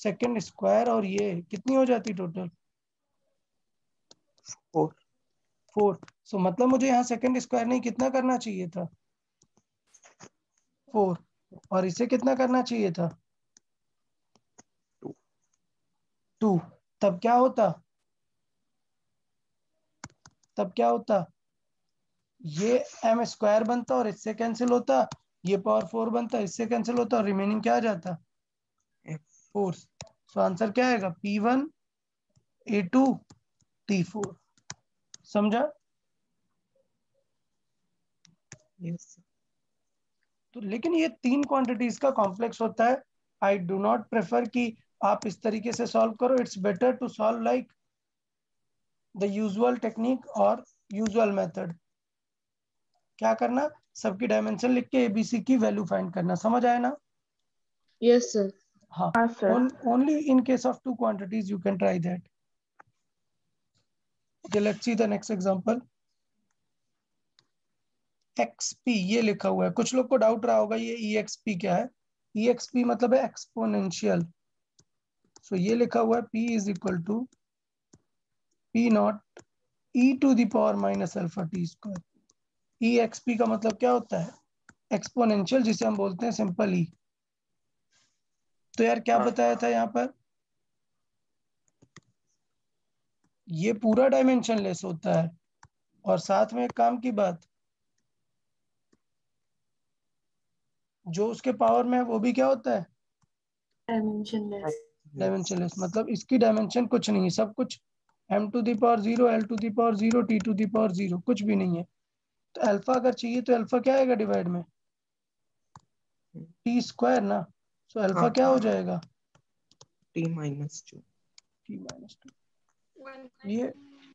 सेकंड स्क्वायर, और ये कितनी हो जाती टोटल? 4 4। सो मतलब मुझे यहाँ सेकंड स्क्वायर नहीं, कितना करना चाहिए था? 4। और इसे कितना करना चाहिए था? 2 2, तब क्या होता, ये m स्क्वायर बनता और इससे कैंसिल होता, ये पावर 4 बनता, इससे कैंसिल होता और रिमेनिंग क्या आ जाता, फोर्स। सो आंसर क्या आएगा, P1 A2 T4। समझा? यस तो लेकिन ये 3 क्वांटिटीज का कॉम्प्लेक्स होता है। आई डू नॉट प्रेफर कि आप इस तरीके से सॉल्व करो। It's better to solve like the usual technique और यूजुअल मेथड। क्या करना, सबकी डायमेंशन लिख के एबीसी की वैल्यू फाइंड करना। समझ आया ना? Yes, sir. हाँ, sir. only in case of 2 quantities you can try that. Okay, let's see the next example. XP ये लिखा हुआ है, कुछ लोग को डाउट रहा होगा ये EXP क्या है। EXP मतलब है एक्सपोनेंशियल। सो ये लिखा हुआ है P is equal to P naught E to the power minus alpha T square. EXP का मतलब क्या होता है, एक्सपोनेंशियल, जिसे हम बोलते हैं सिंपल E। तो यार क्या बताया था यहाँ पर, ये पूरा डायमेंशन लेस होता है और साथ में एक काम की बात, जो उसके पावर में है वो भी क्या होता है, डायमेंशन लेस। मतलब इसकी डायमेंशन कुछ नहीं है, सब कुछ m to the power 0, l to the power 0, t to the power 0, कुछ भी नहीं है। तो अल्फा अगर चाहिए तो अल्फा क्या आएगा डिवाइड में, t स्क्वायर ना। सो अल्फा क्या हो जाएगा, T minus 2। t minus 2।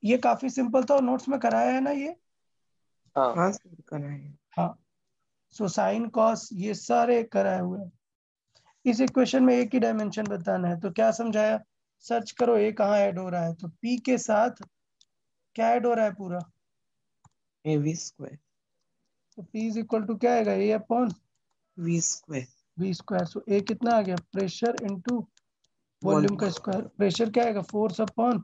ये काफी सिंपल था और नोट्स में कराया है ना ये। हाँ सर करना है। हाँ, सो साइन कॉस ये सारे कराए हुए हैं। इस इक्वेशन में एक ही डायमेंशन बताना है, तो क्या समझाया, सर्च करो ए कहाँ ऐड हो रहा है। तो p के साथ क्या ऐड हो रहा है पूरा, AV स्क्वायर तो p इज इक्वल टू क्या आएगा, a upon V square v square. सो a कितना आ गया, प्रेशर इनटू वॉल्यूम का स्क्वायर। प्रेशर क्या आएगा, force upon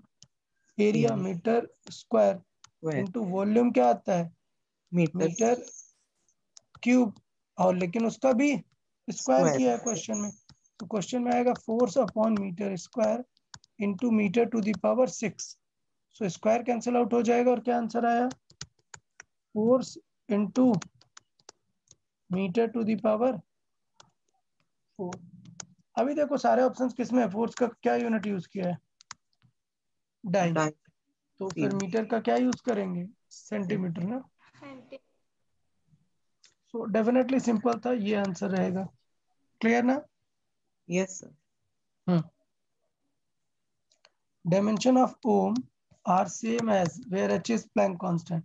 area metre square into volume क्या आता है, मीटर क्यूब। और लेकिन उसका भी स्क्वायर किया है क्वेश्चन में। तो क्वेश्चन में आएगा force upon metre square into metre to the power 6। So square cancel out हो जाएगा और क्या आंसर आया, force into metre to the power 4। अभी देखो सारे ऑप्शंस किसमें है, फोर्स का क्या यूनिट यूज किया है, डाई। तो फिर मीटर का क्या यूज करेंगे, सेंटीमीटर ना। सो डेफिनेटली सिंपल था, ये आंसर रहेगा। क्लियर ना? Yes sir. Dimension of ohm are same as where H is Planck constant.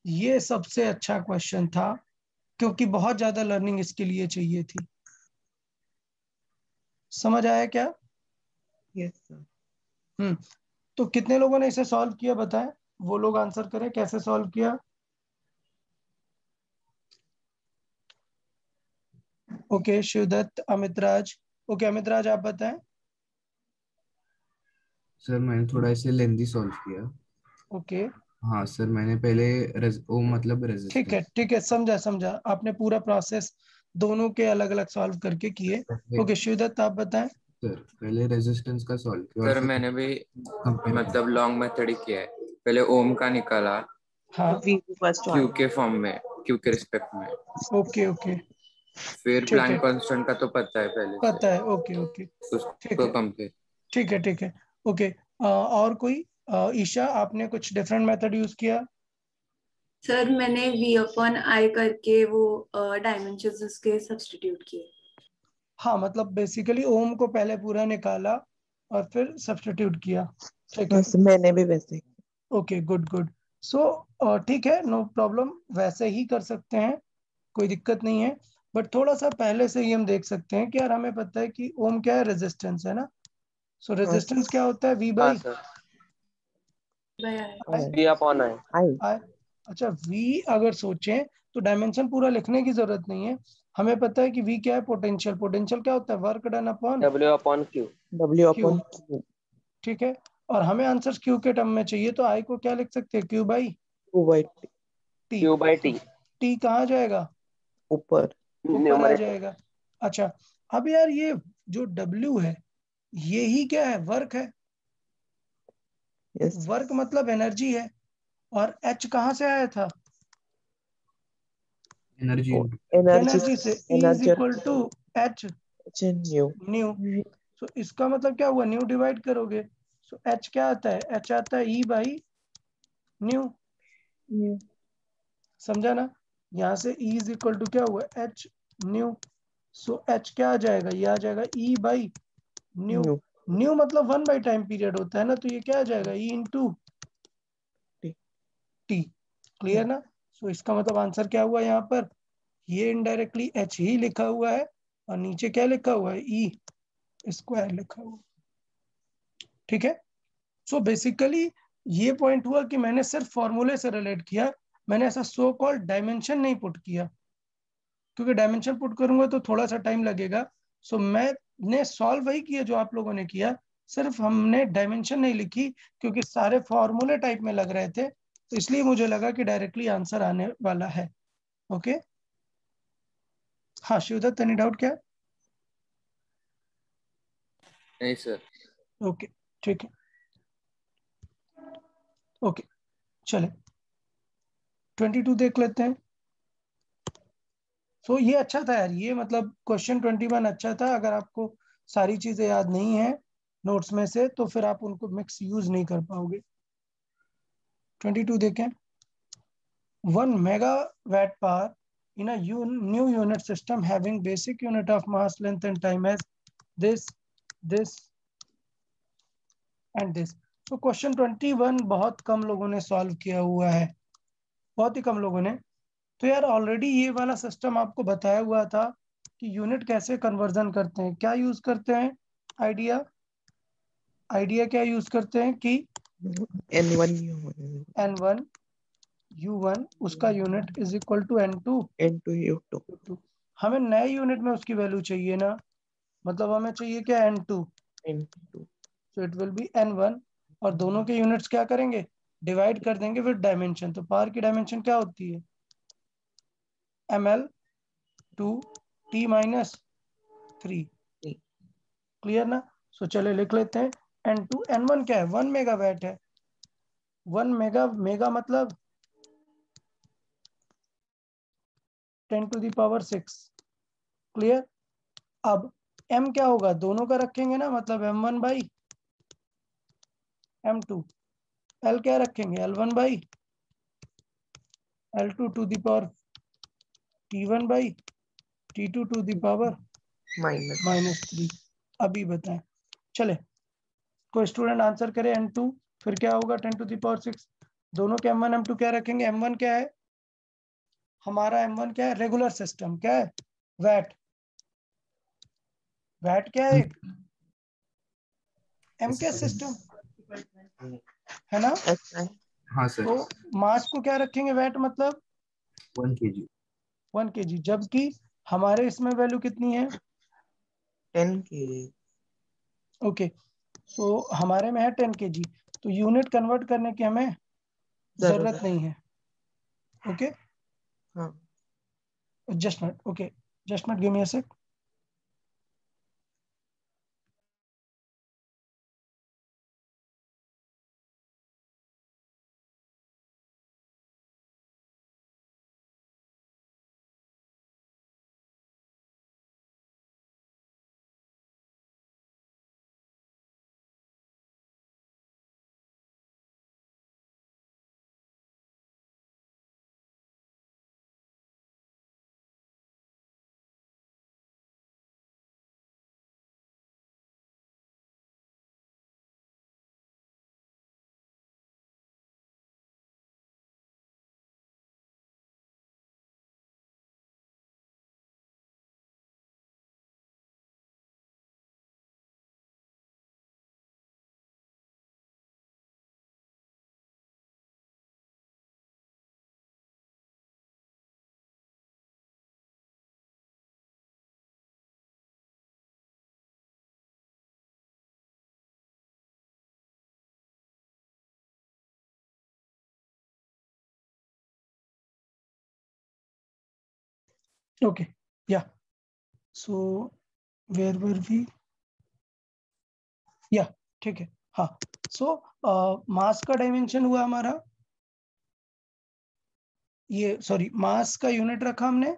ये सबसे अच्छा क्वेश्चन था क्योंकि बहुत ज्यादा लर्निंग इसके लिए चाहिए थी। समझ आया क्या? Yes sir. तो कितने लोगों ने इसे सॉल्व किया बताएं, वो लोग आंसर करें कैसे सॉल्व किया। ओके शिवदत्त, अमित राज। ओके अमित राज आप बताएं। सर मैंने थोड़ा इसे लेंदी सॉल्व किया। ओके हाँ सर, मैंने पहले ओ मतलब रेजिस्टेंस। ठीक है समझा आपने पूरा प्रोसेस दोनों के अलग अलग सॉल्व करके किए। ओके शिवदत्त आप बताएं। सर पहले रेजिस्टेंस का सॉल्व किया और सर फिर मैंने भी कंपेयर मतलब लॉन्ग मेथड ही किया है। पहले ओम का निकाला हाँ क्यू के फॉर्म में, क्यू के रिस्पेक्ट में। ओके फिर ठीक है, प्लैंक कांस्टेंट का तो पता है पहले से, पता है। ओके ठीक उसको है कंपेयर। ठीक है ओके। और कोई, ईशा आपने कुछ डिफरेंट मेथड यूज किया। सर मैंने v अपॉन आई करके वो डायमेंशंस उसके सब्स्टिट्यूट किए। हाँ मतलब बेसिकली ओम को पहले पूरा निकाला और फिर सब्स्टिट्यूट किया। ठीक है, मैंने भी वैसे। Okay good. सो ठीक है, नो प्रॉब्लम, वैसे ही कर सकते हैं, कोई दिक्कत नहीं है। बट थोड़ा सा पहले से ही हम देख सकते हैं कि यार हमें पता है कि ओम क्या है, रेजिस्टेंस है ना। सो रेजिस्टेंस क्या होता है, V by V upon I. अच्छा वी अगर सोचें तो डायमेंशन पूरा लिखने की जरूरत नहीं है। हमें पता है कि वी क्या है, पोटेंशियल क्या होता है, work done upon W upon Q। ठीक है, और हमें आंसर क्यू के टर्म में चाहिए, तो आई को क्या लिख सकते हैं, क्यू बाई टी। टी कहाँ जाएगा, ऊपर ऊपर आ जाएगा। अच्छा अब यार ये जो W है ये ही क्या है, वर्क है। Yes. वर्क मतलब एनर्जी है, और एच कहाँ से आया था? एनर्जी एनर्जी से। E is equal to h nu nu. तो इसका मतलब क्या हुआ? न्यू डिवाइड करोगे, सो एच क्या आता है? एच आता है E बाई न्यू। समझा ना? यहाँ से E इज इक्वल टू क्या हुआ? H new. सो एच क्या आ जाएगा? ये आ जाएगा E बाई न्यू। न्यू मतलब 1 बाई टाइम पीरियड होता है ना, तो ये क्या आ जाएगा? E into T. क्लियर ना? सो इसका मतलब आंसर क्या हुआ यहाँ पर? ये इनडायरेक्टली एच ही लिखा हुआ है, और नीचे क्या लिखा हुआ है? ई स्क्वायर लिखा हुआ। ठीक है। सो बेसिकली ये पॉइंट हुआ कि मैंने सिर्फ फॉर्मूले से रिलेट किया, मैंने ऐसा सो कॉल्ड डायमेंशन नहीं पुट किया, क्योंकि डायमेंशन पुट करूंगा तो थोड़ा सा टाइम लगेगा। सो मैंने सॉल्व वही किया जो आप लोगों ने किया, सिर्फ हमने डायमेंशन नहीं लिखी, क्योंकि सारे फॉर्मूले टाइप में लग रहे थे, तो इसलिए मुझे लगा कि डायरेक्टली आंसर आने वाला है। ओके। हाँ शिवदत्त, एनी डाउट क्या? नहीं सर। ओके ठीक है। ओके चले 22 देख लेते हैं। सो ये अच्छा था यार, ये मतलब क्वेश्चन 21 अच्छा था। अगर आपको सारी चीजें याद नहीं है नोट्स में से, तो फिर आप उनको मिक्स यूज नहीं कर पाओगे। 22 देखें। 1 megawatt power in a new unit system having basic unit of mass, length and time as this and this। तो क्वेश्चन 21 बहुत कम लोगों ने सॉल्व किया हुआ है, बहुत ही कम लोगों ने। तो यार ऑलरेडी ये वाला सिस्टम आपको बताया हुआ था कि यूनिट कैसे कन्वर्जन करते हैं। क्या यूज करते हैं? आइडिया क्या यूज करते हैं कि N1 U1 उसका unit is equal to N2 U2। हमें नए यूनिट में उसकी वैल्यू चाहिए ना, मतलब हमें चाहिए क्या? N2। So it will B N1, और दोनों के यूनिट्स क्या करेंगे? डिवाइड कर देंगे विद डायमेंशन। तो पावर की डायमेंशन क्या होती है? ml 2 t minus 3। क्लियर ना? सो चले लिख लेते हैं। N2 N1 क्या है? 1 मेगावाट है। 1 मेगा मतलब 10 to the power 6। क्लियर? अब m क्या होगा? दोनों का रखेंगे ना, मतलब m1 बाई m2। l क्या रखेंगे? l1 by l2 to the power t1 by t2 to the power -3। अभी बताएं। चले कोई स्टूडेंट आंसर करे N2, फिर क्या होगा? 10 to the power 6। दोनों के M1 M2 क्या रखेंगे? M1 क्या है हमारा? M1 क्या है? Regular system. क्या है? वैट। वैट क्या है? M क्या सिस्टम है ना? हाँ सर। तो मास को क्या रखेंगे? वैट मतलब 1 kg। 1 kg, जबकि हमारे इसमें वैल्यू कितनी है? 10 kg। ओके, सो हमारे में है 10 kg, तो यूनिट कन्वर्ट करने की हमें जरूरत नहीं है। ओके, हाँ। Just minute. Okay, just minute, give me a sec. Okay, yeah so where were we? या ठीक है। हाँ, सो मास का डायमेंशन हुआ हमारा, ये सॉरी मास का यूनिट रखा हमने,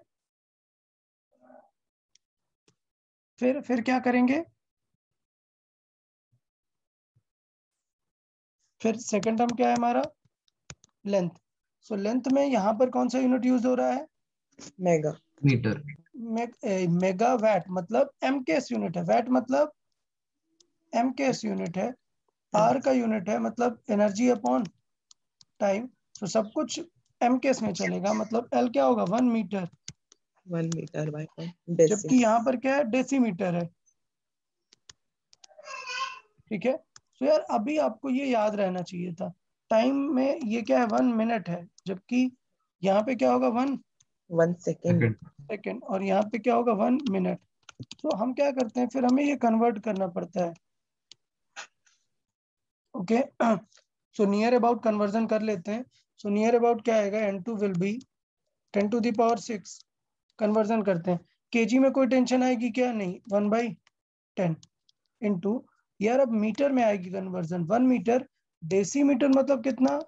फिर क्या करेंगे, फिर सेकंड टर्म क्या है हमारा, लेंथ। सो लेंथ में यहाँ पर कौन सा यूनिट यूज हो रहा है, मेगा मीटर। मेगा वैट मतलब एमकेएस यूनिट है, वैट मतलब एमकेएस यूनिट है, आर का यूनिट है मतलब एनर्जी अपॉन टाइम। तो सब कुछ एमकेएस में चलेगा, मतलब एल क्या होगा 1 मीटर, 1 मीटर बाय जबकि यहाँ पर क्या है डेसीमीटर है। ठीक है, तो यार अभी आपको ये याद रहना चाहिए था, टाइम में ये क्या है 1 मिनट है, जबकि यहाँ पे क्या होगा 1 सेकेंड। सेकेंड, और यहाँ पे क्या होगा 1 मिनट। तो हम क्या करते हैं, फिर हमें ये कन्वर्ट करना पड़ता है। Okay, so near about conversion कर लेते हैं। सो नियर अबाउट क्या आएगा, n2 विल बी 10⁶। कन्वर्जन करते हैं, केजी में कोई टेंशन आएगी क्या, नहीं, 1/10 इंटू, यार अब मीटर में आएगी कन्वर्जन, 1 मीटर, डेसीमीटर मतलब कितना,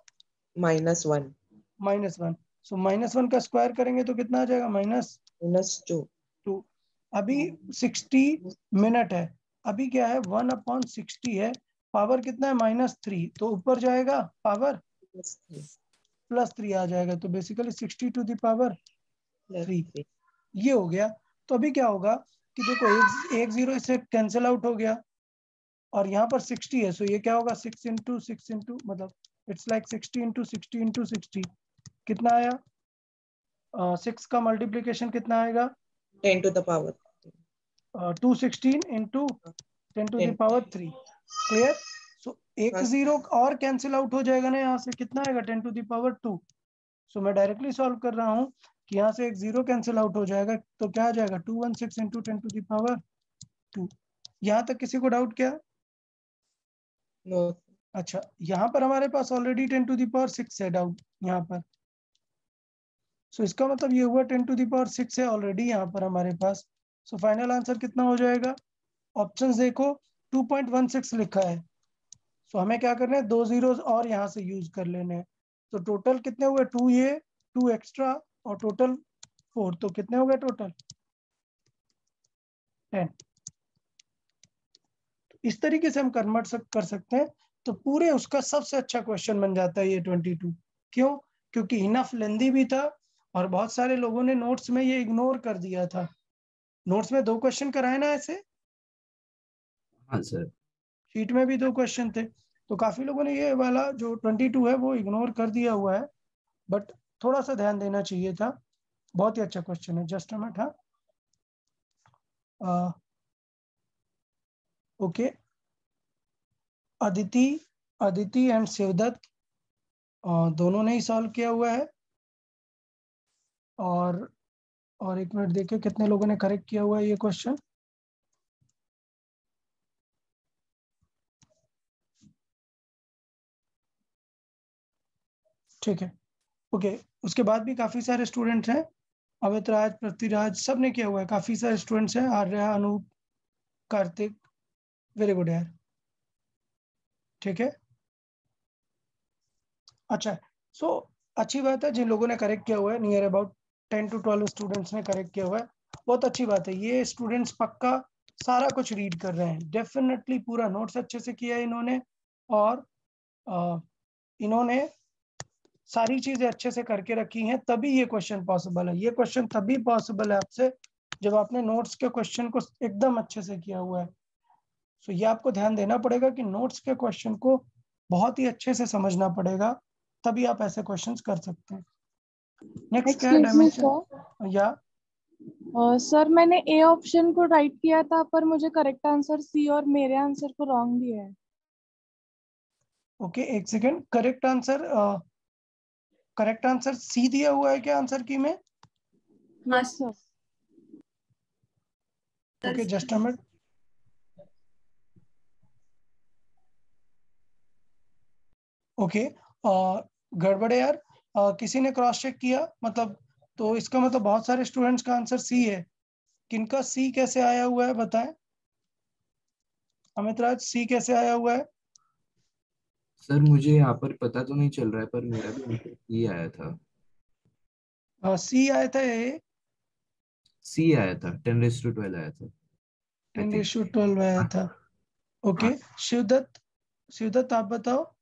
-1 -1। सो -1 का स्क्वायर करेंगे तो कितना आ जाएगा, -2। अभी 60 मिनट है, अभी क्या है 1/60 है, पावर कितना है -3, तो ऊपर जाएगा पावर +3 आ जाएगा, तो बेसिकली 60⁻3 ये हो गया। तो अभी क्या होगा कि देखो एक जीरो इससे कैंसिल आउट हो गया, और यहाँ पर 60 है, सो ये क्या होगा 6 × 6 × मतलब इट्स लाइक 60 × 60 × 60 कितना आया, 6 का मल्टीप्लीकेशन कितना आएगा, 10⁻3 216 × 10⁻3। क्लियर। सो एक जीरो और कैंसिल आउट हो जाएगा ना, यहाँ से कितना आएगा 10⁻2। सो मैं डायरेक्टली सॉल्व कर रहा हूँ कि यहाँ से एक जीरो कैंसिल आउट हो जाएगा, तो क्या आ जाएगा 216 × 10⁻2। यहाँ तक किसी को डाउट क्या, नो। अच्छा यहाँ पर हमारे पास ऑलरेडी 10⁻6 है डाउट यहाँ पर, सो इसका मतलब ये हुआ 10⁻6 है ऑलरेडी यहाँ पर हमारे पास। सो फाइनल आंसर कितना हो जाएगा, ऑप्शंस देखो 2.16 लिखा है, सो हमें क्या करना है, 2 जीरोस और यहाँ से यूज कर लेने हैं। तो टोटल कितने हुए, 2 ये 2 एक्स्ट्रा और टोटल 4, तो कितने हो गए टोटल 10। इस तरीके से हम कन्वर्ट कर सकते हैं, तो पूरे उसका सबसे अच्छा क्वेश्चन बन जाता है ये 22। क्यों, क्योंकि इनफ लेंदी भी था, और बहुत सारे लोगों ने नोट्स में ये इग्नोर कर दिया था। नोट्स में 2 क्वेश्चन कराए ना ऐसे, हाँ सर। शीट में भी 2 क्वेश्चन थे, तो काफी लोगों ने ये वाला जो 22 है वो इग्नोर कर दिया हुआ है, बट थोड़ा सा ध्यान देना चाहिए था। बहुत ही अच्छा क्वेश्चन है, जस्ट अ मिनट। हाँ ओके, अदिति एंड शिवदत्त दोनों ने ही सॉल्व किया हुआ है, और एक मिनट देखिए कितने लोगों ने करेक्ट किया हुआ है ये क्वेश्चन। ठीक है, ओके, उसके बाद भी काफी सारे स्टूडेंट्स हैं, अमित राज, पृथ्वीराज, सब ने किया हुआ है, काफी सारे स्टूडेंट्स हैं, आर्या, अनूप, कार्तिक, वेरी गुड यार। ठीक है, अच्छा, सो अच्छी बात है जिन लोगों ने करेक्ट किया हुआ है, नियर अबाउट 10 to 12 स्टूडेंट्स ने करेक्ट किया हुआ है, बहुत अच्छी बात है। ये स्टूडेंट्स पक्का सारा कुछ रीड कर रहे हैं, डेफिनेटली पूरा नोट्स अच्छे से किया है इन्होंने, और इन्होंने सारी चीजें अच्छे से करके रखी हैं, तभी ये क्वेश्चन पॉसिबल है। ये क्वेश्चन तभी पॉसिबल है आपसे जब आपने नोट्स के क्वेश्चन को एकदम अच्छे से किया हुआ है। सो ये आपको ध्यान देना पड़ेगा कि नोट्स के क्वेश्चन को बहुत ही अच्छे से समझना पड़ेगा, तभी आप ऐसे क्वेश्चंस कर सकते हैं। नेक्स्ट क्या है, डायमेंशन या सर मैंने ए ऑप्शन को राइट किया था, पर मुझे करेक्ट आंसर सी और मेरे आंसर को रॉन्ग दिया है। ओके, एक सेकेंड, करेक्ट आंसर सी दिया हुआ है क्या आंसर की में? Yes sir. Okay, just a minute. Okay, गड़बड़ है यार, किसी ने क्रॉस चेक किया मतलब, तो इसका मतलब बहुत सारे स्टूडेंट्स का आंसर सी है। किनका सी कैसे आया हुआ है बताएं, अमित राज सी कैसे आया हुआ है? सर मुझे यहाँ पर पता तो नहीं चल रहा है, पर मेरा भी आंसर सी आया था। सी आया था, सी आया था, 10⁻12 आया था। 10⁻12 आया था। ओके, हाँ। शिवदत्त, शिवदत्त आप बताओ।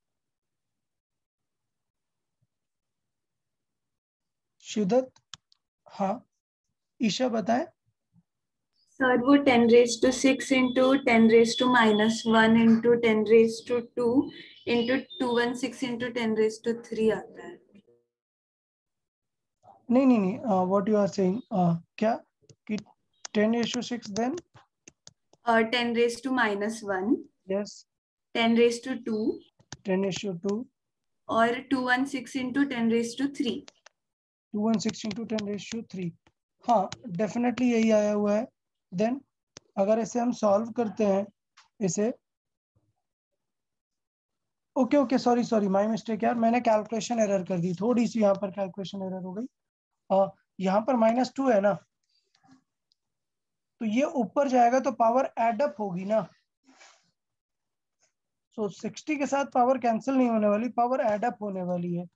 शिवदत्त, हाँ, ईशा बताएं। सर वो 10⁻6 इंटू 10⁻−1 इंटू 10⁻2 इंटू 216 इंटू 10⁻3 आता है। नहीं नहीं नहीं, व्हाट यू आर सेइंग, क्या कि 10:6 देन 10⁻−1, यस 10⁻2 10:2 और 216 इंटू 10⁻3। 216 इंटू 10⁻3, हाँ डेफिनेटली यही आया हुआ है। देन अगर इसे हम सॉल्व करते हैं इसे, okay okay, sorry sorry, my mistake यार, मैंने कैलकुलेशन एरर कर दी थोड़ी सी, यहाँ पर कैलकुलेशन एरर हो गई। यहाँ पर -2 है ना, तो ये ऊपर जाएगा तो पावर एड अप होगी ना। सो 60 के साथ पावर कैंसिल नहीं होने वाली, पावर एड अप होने वाली है।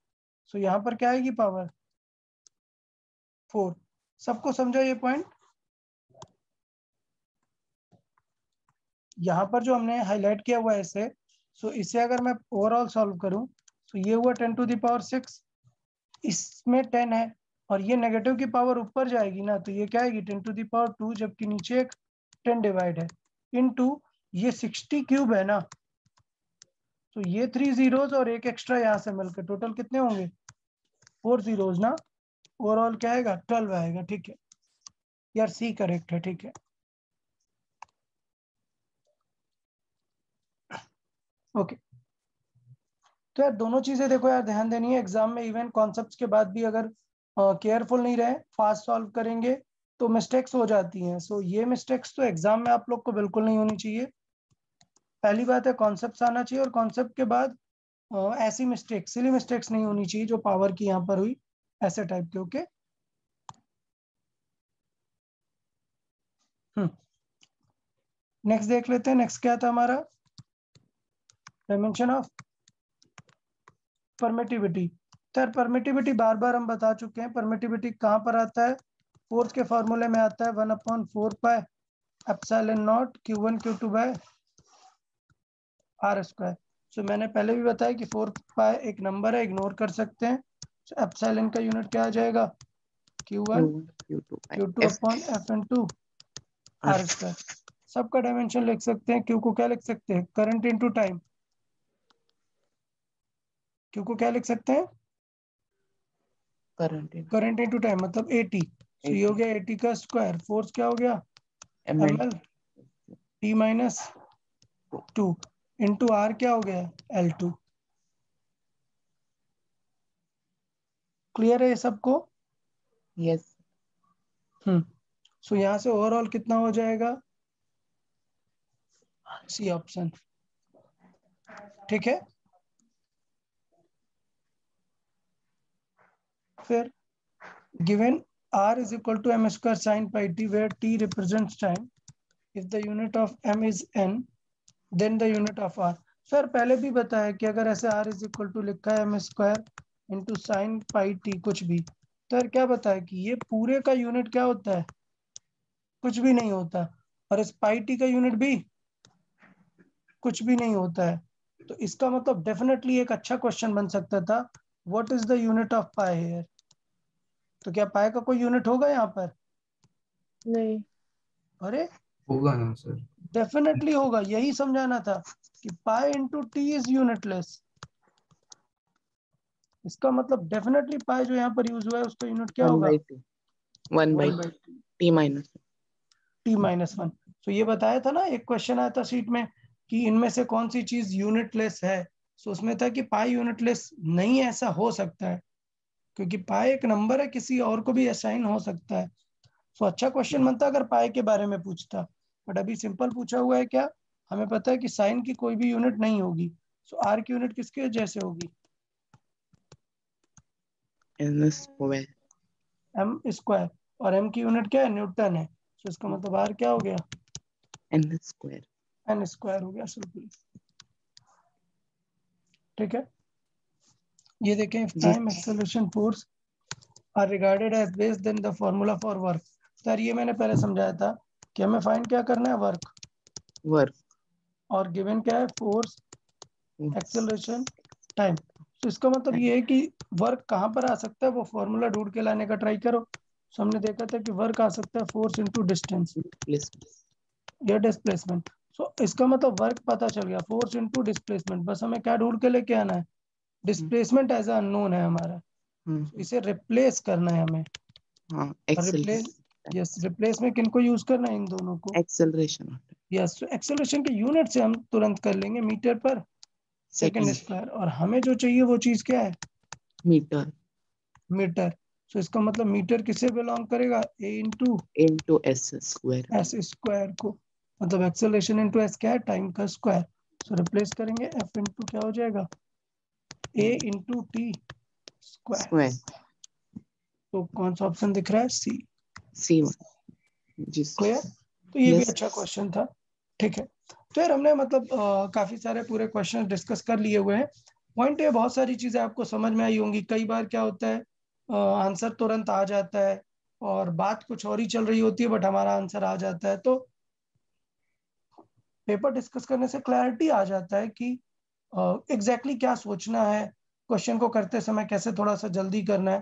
सो यहाँ पर क्या आएगी, पावर 4। सबको समझा ये पॉइंट? यहाँ पर जो हमने हाईलाइट किया हुआ है इसे, सो इसे अगर मैं ओवरऑल सॉल्व करूं तो ये हुआ 10⁻6, इसमें 10 है और ये नेगेटिव की पावर ऊपर जाएगी ना, तो ये क्या आएगी 10⁻2, जबकि नीचे एक 10 डिवाइड है, इनटू ये 60 क्यूब है ना, तो ये 3 zeros और एक एक्स्ट्रा यहाँ से मिलकर टोटल कितने होंगे, 4 zeros ना। ओवरऑल क्या आएगा, 12 आएगा। ठीक है यार, सी करेक्ट है। ठीक है, ओके। तो यार दोनों चीजें देखो यार, ध्यान देनी है एग्जाम में। इवन कॉन्सेप्ट्स के बाद भी अगर केयरफुल नहीं रहे, फास्ट सॉल्व करेंगे तो मिस्टेक्स हो जाती हैं। सो ये मिस्टेक्स तो एग्जाम में आप लोग को बिल्कुल नहीं होनी चाहिए। पहली बात है कॉन्सेप्ट्स आना चाहिए, और कॉन्सेप्ट के बाद ऐसी मिस्टेक्स, सिली मिस्टेक्स नहीं होनी चाहिए जो पावर की यहाँ पर हुई, ऐसे टाइप के। ओके, नेक्स्ट देख लेते हैं। नेक्स्ट क्या था हमारा, dimension of permittivity. Sir permittivity बार बार हम बता चुके हैं। परमिटिविटी कहाँ पर आता है, फोर्स के फॉर्मूले में आता है, 1/4 pi epsilon naught Q1 Q2 by R square. So मैंने पहले भी बताया कि 4 पाई एक नंबर है, इग्नोर कर सकते हैं। तो एप्सिलॉन का यूनिट क्या आ जाएगा, Q1 Q2 upon FN2 R square. सबका डायमेंशन लिख सकते हैं। Q को क्या लिख सकते हैं, करंट इनटू टाइम। Q को क्या लिख सकते हैं, करंट इनटू टाइम, मतलब 80। तो ये हो गया 80 का स्क्वायर। फोर्स क्या हो गया, ml T-2 इंटू R क्या हो गया, L2। क्लियर है ये सबको? यस। सो यहाँ से ओवरऑल कितना हो जाएगा, सी ऑप्शन। ठीक है, फिर given R is equal to m square sin pi t, where t represents time. If the unit of m is n, then the unit of R. Sir पहले भी बताया कि अगर ऐसे R is equal to लिखा है m square into sine pi T कुछ भी, तो यार क्या बताया कि ये पूरे का यूनिट क्या होता है, कुछ भी नहीं होता, और इस पाई टी का यूनिट भी कुछ भी नहीं होता है। तो इसका मतलब डेफिनेटली एक अच्छा क्वेश्चन बन सकता था, what is the unit of pi here. तो क्या पाई का कोई यूनिट होगा यहाँ पर, नहीं। अरे होगा ना सर, डेफिनेटली होगा, यही समझाना था कि pi into T is unitless. इसका मतलब डेफिनेटली पाई जो यहाँ पर यूज हुआ है उसका यूनिट क्या होगा, 1/2 T-1। तो ये बताया था ना, एक क्वेश्चन आया था सीट में कि इनमें से कौन सी चीज यूनिटलेस है। सो उसमें था कि पाई यूनिटलेस नहीं, ऐसा हो सकता है क्योंकि पाई एक नंबर है, किसी और को भी असाइन हो सकता है। सो अच्छा क्वेश्चन बनता अगर पाई के बारे में पूछता, बट अभी सिंपल पूछा हुआ है। क्या हमें पता है कि साइन की कोई भी यूनिट नहीं होगी। सो आर की यूनिट किसके जैसे होगी, n स्क्वायर। एम स्क्वायर, और एम की यूनिट क्या है, न्यूटन है। सो इसका मतलब आर क्या हो गया, n स्क्वायर। एन स्क्वायर हो गया सिंपली। ठीक है, ये देखें, if time, acceleration, force are regarded as base then the formula for work। Sir ये मैंने पहले समझाया था कि हमें फाइंड क्या करना है, वर्क, और गिवन क्या है, फोर्स, एक्सेलरेशन, टाइम। तो इसका मतलब ये है कि वर्क कहाँ पर आ सकता है, वो फॉर्मूला ढूंढ के लाने का ट्राई करो। तो हमने देखा था कि वर्क आ सकता है फोर्स इनटू डिस्टेंस या डिस्प्लेसमेंट। सो इसका मतलब वर्क पता चल गया, फोर्स इनटू डिस्प्लेसमेंट। बस हमें क्या ढूंढ के लेके आना है, डिस्प्लेसमेंट एज अननोन है हमारा, इसे रिप्लेस करना है हमें। रिप्लेस, यस, रिप्लेस में किनको यूज करना है, इन दोनों को, एक्सेलरेशन। यस, एक्सेलरेशन के यूनिट से हम तुरंत कर लेंगे मीटर पर सेकंड स्क्वायर, और हमें जो चाहिए वो चीज क्या है, मीटर। सो इसका मतलब मीटर किसे बिलोंग करेगा, a इंटू एस स्क्वायर को, मतलब एक्सेलरेशन इंटू एस क्या है, टाइम का स्क्वायर। सो रिप्लेस करेंगे, f इंटू क्या हो जाएगा, a इंटू टी स्क्वायर। तो कौन सा ऑप्शन दिख रहा है, सी क्लियर। तो ये भी अच्छा क्वेश्चन था, ठीक है। तो यार हमने मतलब काफी सारे पूरे क्वेश्चन डिस्कस कर लिए हुए हैं। पॉइंट है, बहुत सारी चीजें आपको समझ में आई होंगी। कई बार क्या होता है, आंसर तुरंत आ जाता है और बात कुछ और ही चल रही होती है, बट हमारा आंसर आ जाता है। तो पेपर डिस्कस करने से क्लैरिटी आ जाता है कि एग्जैक्टली क्या सोचना है, क्वेश्चन को करते समय कैसे थोड़ा सा जल्दी करना है।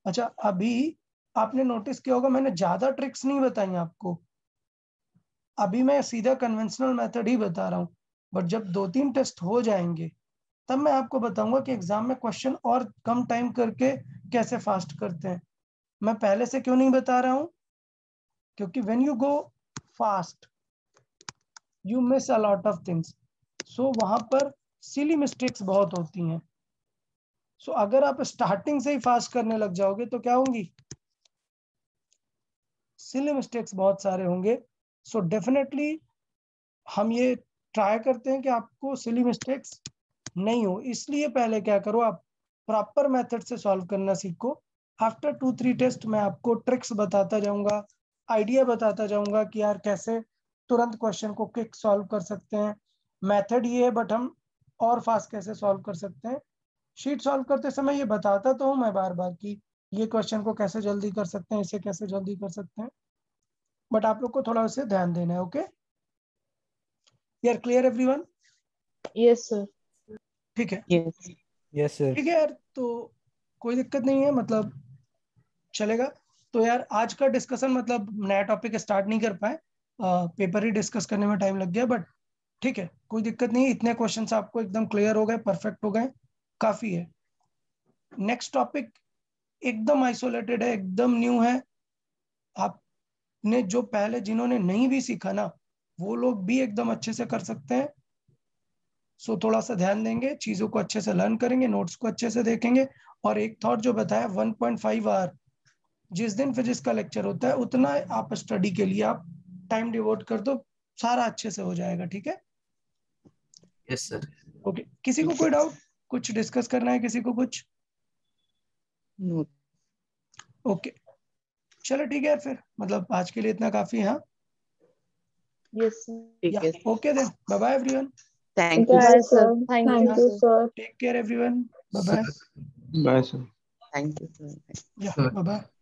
अच्छा, अभी आपने नोटिस किया होगा मैंने ज्यादा ट्रिक्स नहीं बताई आपको, अभी मैं सीधा कन्वेंशनल मेथड ही बता रहा हूँ। बट जब 2-3 टेस्ट हो जाएंगे तब मैं आपको बताऊंगा कि एग्जाम में क्वेश्चन और कम टाइम करके कैसे फास्ट करते हैं। मैं पहले से क्यों नहीं बता रहा हूं, क्योंकि when you go fast you miss a lot of things. So वहां पर सिली मिस्टेक्स बहुत होती हैं। सो अगर आप स्टार्टिंग से ही फास्ट करने लग जाओगे तो क्या होंगी, सिली मिस्टेक्स बहुत सारे होंगे। सो डेफिनेटली हम ये ट्राई करते हैं कि आपको सिली मिस्टेक्स नहीं हो, इसलिए पहले क्या करो, आप प्रॉपर मेथड से सॉल्व करना सीखो। आफ्टर 2-3 टेस्ट मैं आपको ट्रिक्स बताता जाऊंगा, आइडिया बताता जाऊंगा कि यार कैसे तुरंत क्वेश्चन को क्विक सॉल्व कर सकते हैं। मेथड ये है, बट हम और फास्ट कैसे सॉल्व कर सकते हैं। शीट सॉल्व करते समय ये बताता तो हूँ मैं बार बार कि ये क्वेश्चन को कैसे जल्दी कर सकते हैं, इसे कैसे जल्दी कर सकते हैं, बट आप लोग को थोड़ा उसे ध्यान देना है। ओके यार, क्लियर एवरीवन? Yes sir. ठीक है, यस सर। ठीक है यार, तो कोई दिक्कत नहीं है, मतलब चलेगा। तो यार आज का डिस्कशन मतलब नया टॉपिक स्टार्ट नहीं कर पाए, पेपर ही डिस्कस करने में टाइम लग गया, बट ठीक है, कोई दिक्कत नहीं। इतने क्वेश्चंस आपको एकदम क्लियर हो गए, परफेक्ट हो गए, काफी है। नेक्स्ट टॉपिक एकदम आइसोलेटेड है, एकदम न्यू है। आपने जो पहले जिन्होंने नहीं भी सीखा ना, वो लोग भी एकदम अच्छे से कर सकते हैं। सो थोड़ा सा ध्यान देंगे, चीजों को अच्छे से लर्न करेंगे, नोट्स को अच्छे से देखेंगे। और एक थॉट जो बताया, 1.5 आवर जिस दिन फिजिक्स का लेक्चर होता है उतना आप स्टडी के लिए आप टाइम डिवोट कर दो, सारा अच्छे से हो जाएगा। ठीक है, यस सर। ओके। किसी को कोई डाउट, कुछ डिस्कस करना है किसी को कुछ? ओके, चलो ठीक है यार, फिर मतलब आज के लिए इतना काफी है। हाँ, yes sir. Okay then, bye bye everyone. Thank you sir. Thank you sir. Take care everyone, bye bye. Bye sir. Thank you, sir. या बाय बाय।